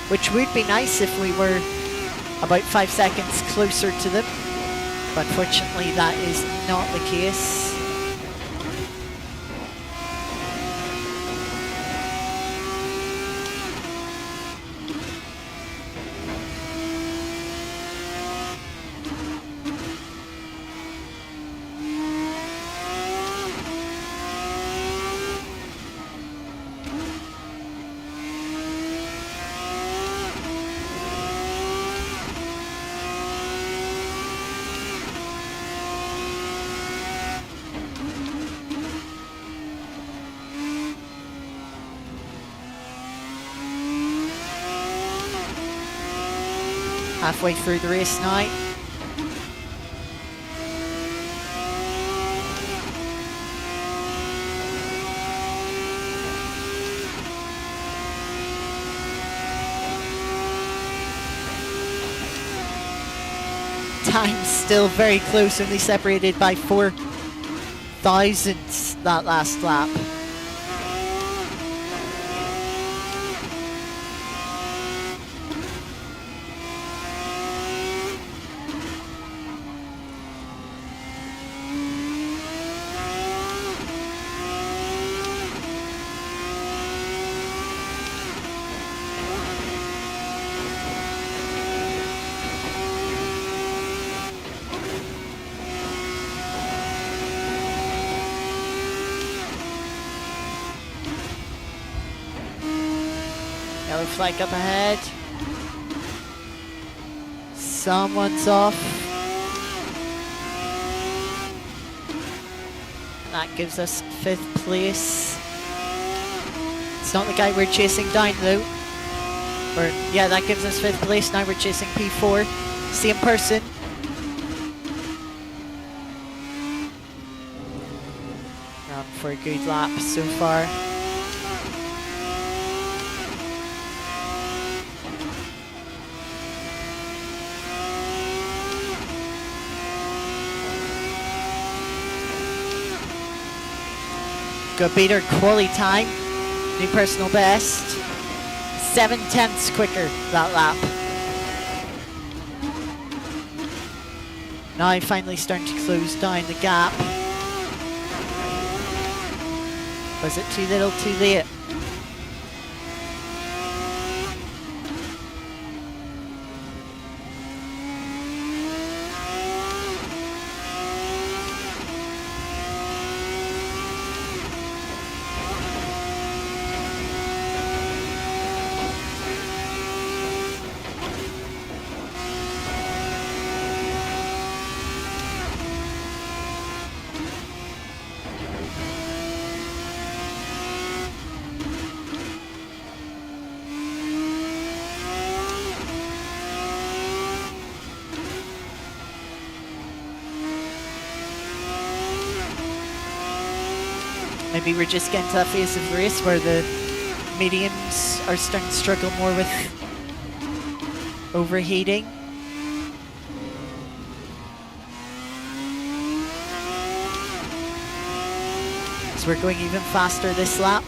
Which would be nice if we were about 5 seconds closer to them. But unfortunately that is not the case. Halfway through the race now. Time's still very close, only separated by 4 thousandths that last lap. Yellow flag up ahead. Someone's off. That gives us 5th place. It's not the guy we're chasing down though. Or yeah, that gives us 5th place. Now we're chasing P4. Same person. For a good lap so far. Got beat our quali time, new personal best, 7/10ths quicker that lap. Now finally starting to close down the gap. Was it too little, too late? Maybe we're just getting to that phase of the race where the mediums are starting to struggle more with overheating. So we're going even faster this lap.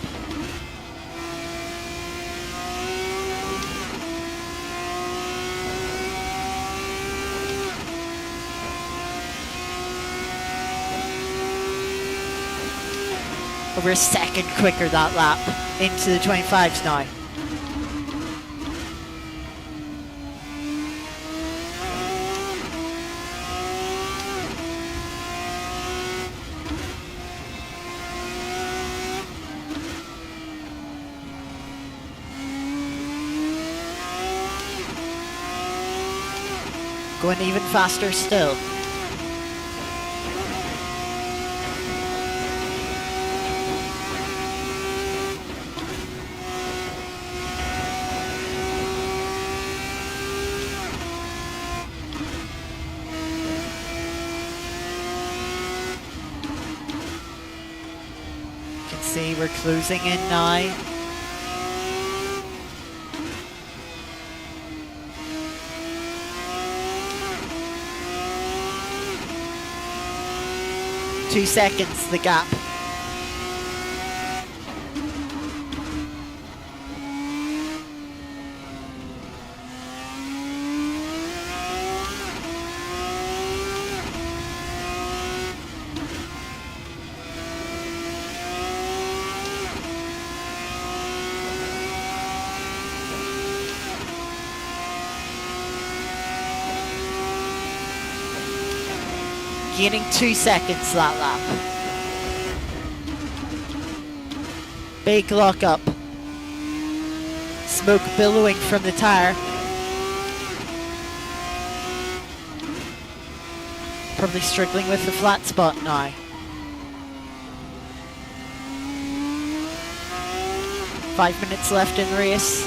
We're a second quicker that lap into the 25s now. Going even faster still. See, we're closing in now. Two seconds, the gap. Gaining 2 seconds that lap. Big lock up. Smoke billowing from the tyre. Probably struggling with the flat spot now. Five minutes left in the race.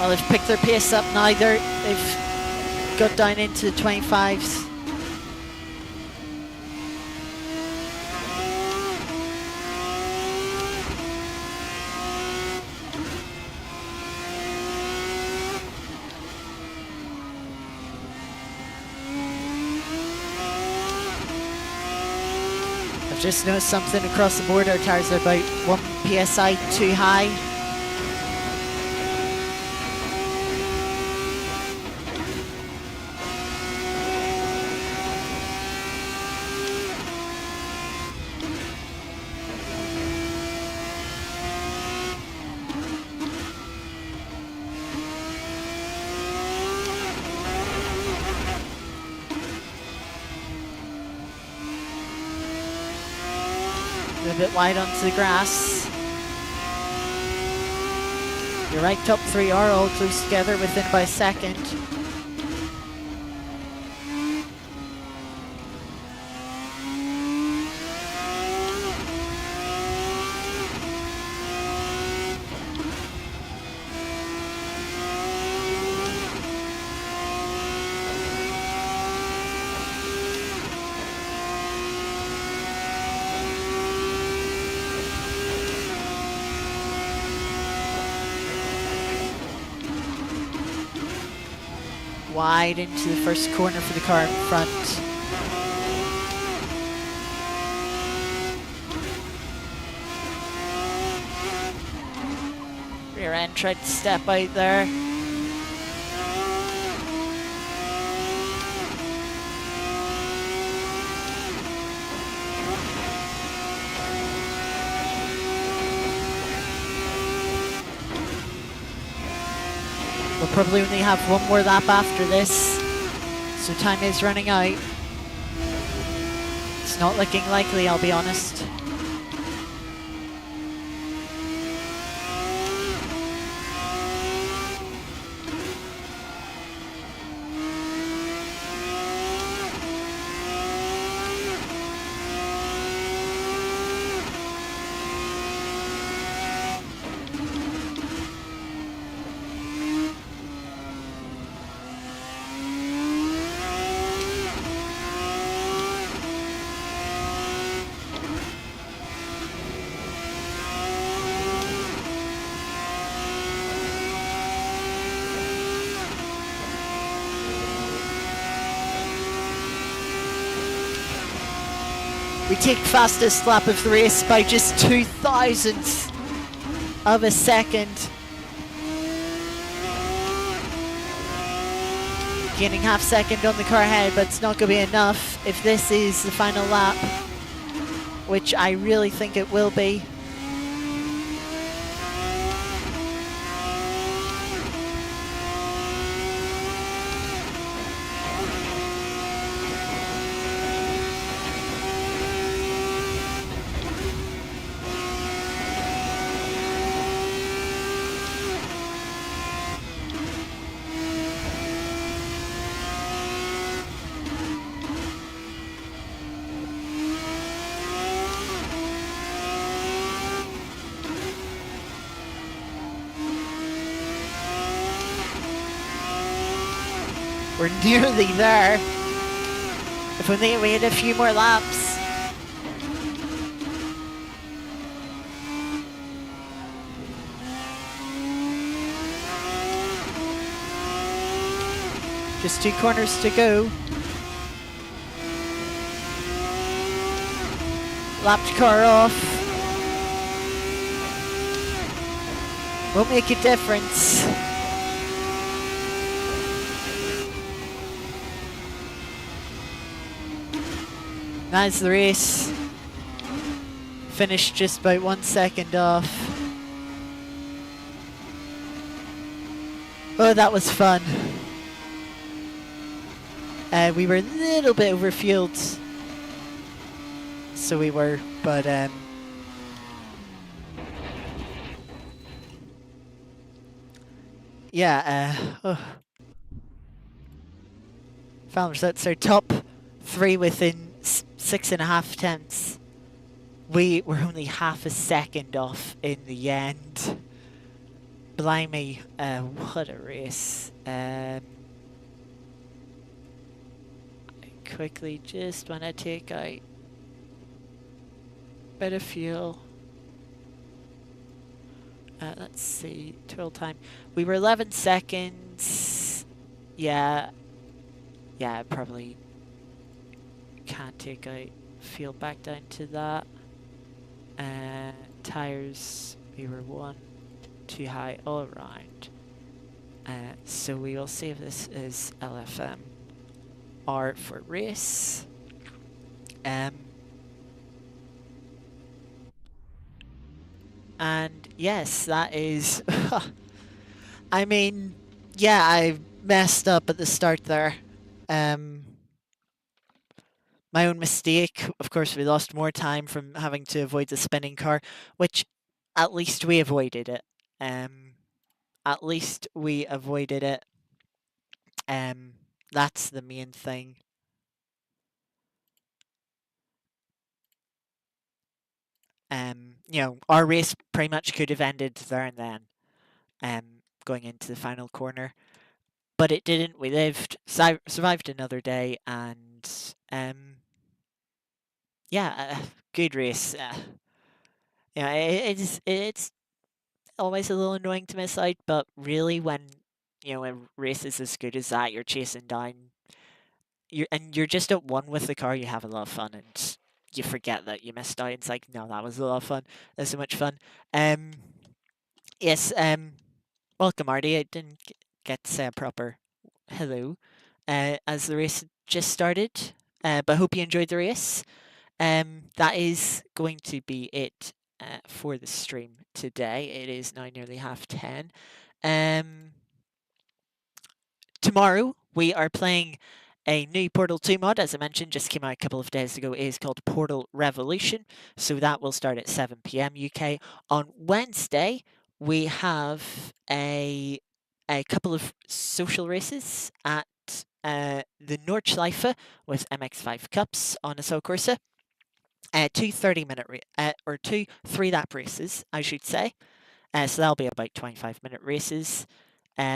Well, they've picked their pace up now. They've got down into the 25s. I've just noticed something across the board. Our tyres are about 1 psi too high. a bit wide onto the grass. Your right top three are all close together within by a second. Wide into the first corner for the car in front. Rear end tried to step out there. We'll probably only have one more lap after this, so time is running out. It's not looking likely, I'll be honest. We take fastest lap of the race by just 0.02 of a second. Gaining half second on the car ahead, but it's not going to be enough if this is the final lap, which I really think it will be. We're nearly there. If only we had a few more laps. Just 2 corners to go. Lapped car off. Won't make a difference. That's the race. Finished just about 1 second off. Oh, that was fun. We were a little bit overfueled. So we were, but yeah, Founders, that's our top 3 within 6.5 tenths. We were only half a second off in the end. Blimey, what a race. I quickly just want to take out a bit of fuel. Let's see, total time. We were 11 seconds. Yeah, probably can't take out fuel back down to that. Tires, we were 1 too high all around. So we will save this as LFM R for race. And yes, that is I mean, yeah, I messed up at the start there. my own mistake. Of course, we lost more time from having to avoid the spinning car, which at least we avoided it. Um, at least we avoided it. Um, that's the main thing. Our race pretty much could have ended there and then, going into the final corner, but it didn't. We lived, survived another day, and yeah, good race. It's always a little annoying to miss out, but really when a race is as good as that, you're chasing down, you're just at one with the car. You have a lot of fun, and you forget that you missed out. It's like, no, that was a lot of fun. That's so much fun. Um, yes. Welcome, Marty. I didn't get to say a proper hello, as the race just started. But hope you enjoyed the race. That is going to be it for the stream today. It is now nearly 10:30. Um, Tomorrow we are playing a new Portal 2 mod, as I mentioned, just came out a couple of days ago. It is called Portal Revolution. So that will start at 7 p.m. UK. On Wednesday, we have a couple of social races at the Nordschleife with MX5 Cups on Assault Corsa. Two 30-minute or two 3-lap races, I should say. So that'll be about 25-minute races.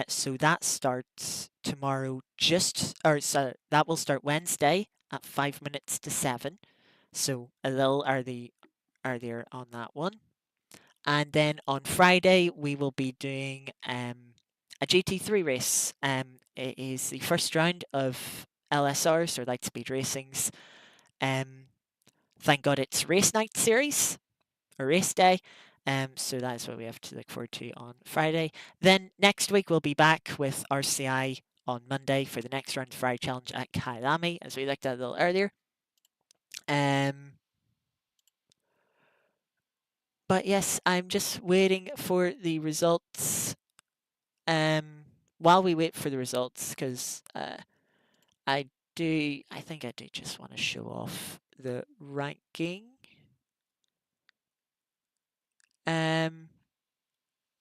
So that starts tomorrow, that will start Wednesday at 5 minutes to 7. So a little earlier on that one. And then on Friday, we will be doing a GT3 race. It is the first round of LSRs, or Light Speed Racings. Thank God it's Race Night Series, or Race Day. So that is what we have to look forward to on Friday. Then next week we'll be back with RCI on Monday for the next round of Ferrari Challenge at Kailami, as we looked at a little earlier. But yes, I'm just waiting for the results. While we wait for the results, because I think I do just want to show off the ranking.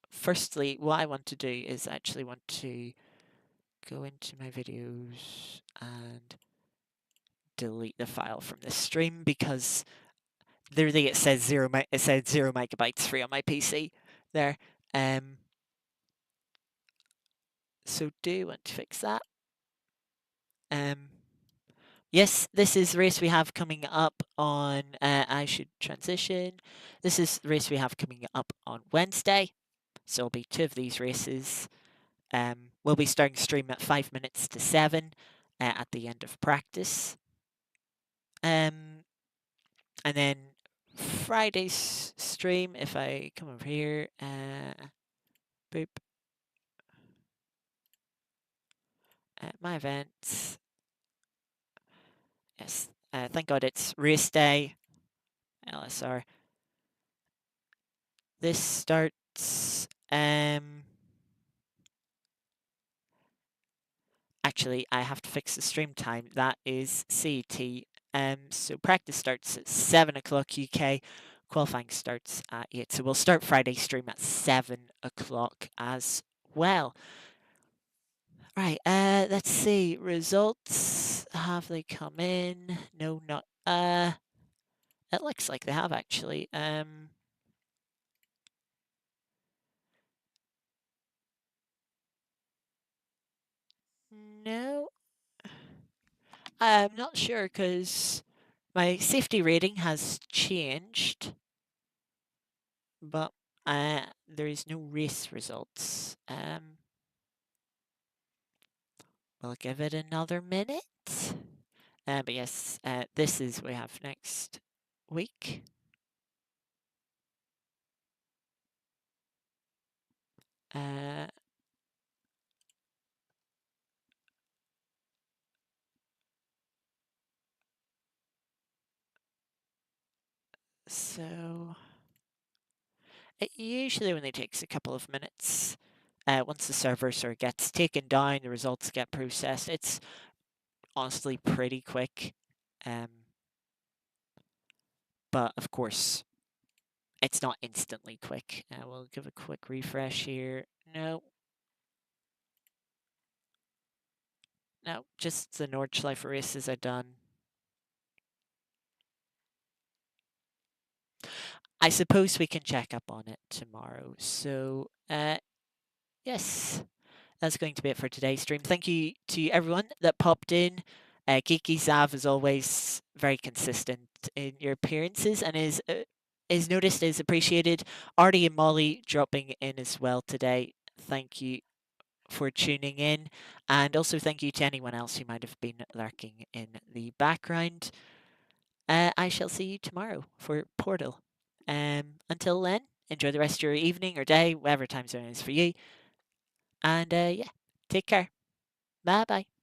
Firstly, what I want to do is actually want to go into my videos and delete the file from the stream, because literally it says 0 megabytes free on my PC there. So do want to fix that. Yes, this is the race we have coming up on. I should transition. This is the race we have coming up on Wednesday. So it'll be 2 of these races. We'll be starting stream at 5 minutes to 7 at the end of practice. And then Friday's stream, if I come over here, boop, my events. Yes, thank God it's race day, LSR. This starts, actually, I have to fix the stream time. That is CET. So practice starts at 7 o'clock UK. Qualifying starts at 8. So we'll start Friday stream at 7 o'clock as well. Right, let's see. Results. Have they come in? No, not. It looks like they have, actually. No. I'm not sure, because my safety rating has changed, but there is no race results. We'll give it another minute. But yes, this is what we have next week. So it usually only takes a couple of minutes. Once the server sort of gets taken down, the results get processed. It's honestly pretty quick. but of course, it's not instantly quick. We'll give a quick refresh here. No, no, just the Nordschleife races are done. I suppose we can check up on it tomorrow. So, yes, that's going to be it for today's stream. Thank you to everyone that popped in. Geeky Zav, as always, very consistent in your appearances and is noticed, is appreciated. Artie and Molly dropping in as well today. Thank you for tuning in, and also thank you to anyone else who might have been lurking in the background. I shall see you tomorrow for Portal. Until then, enjoy the rest of your evening or day, whatever time zone is for you. And yeah, take care. Bye bye.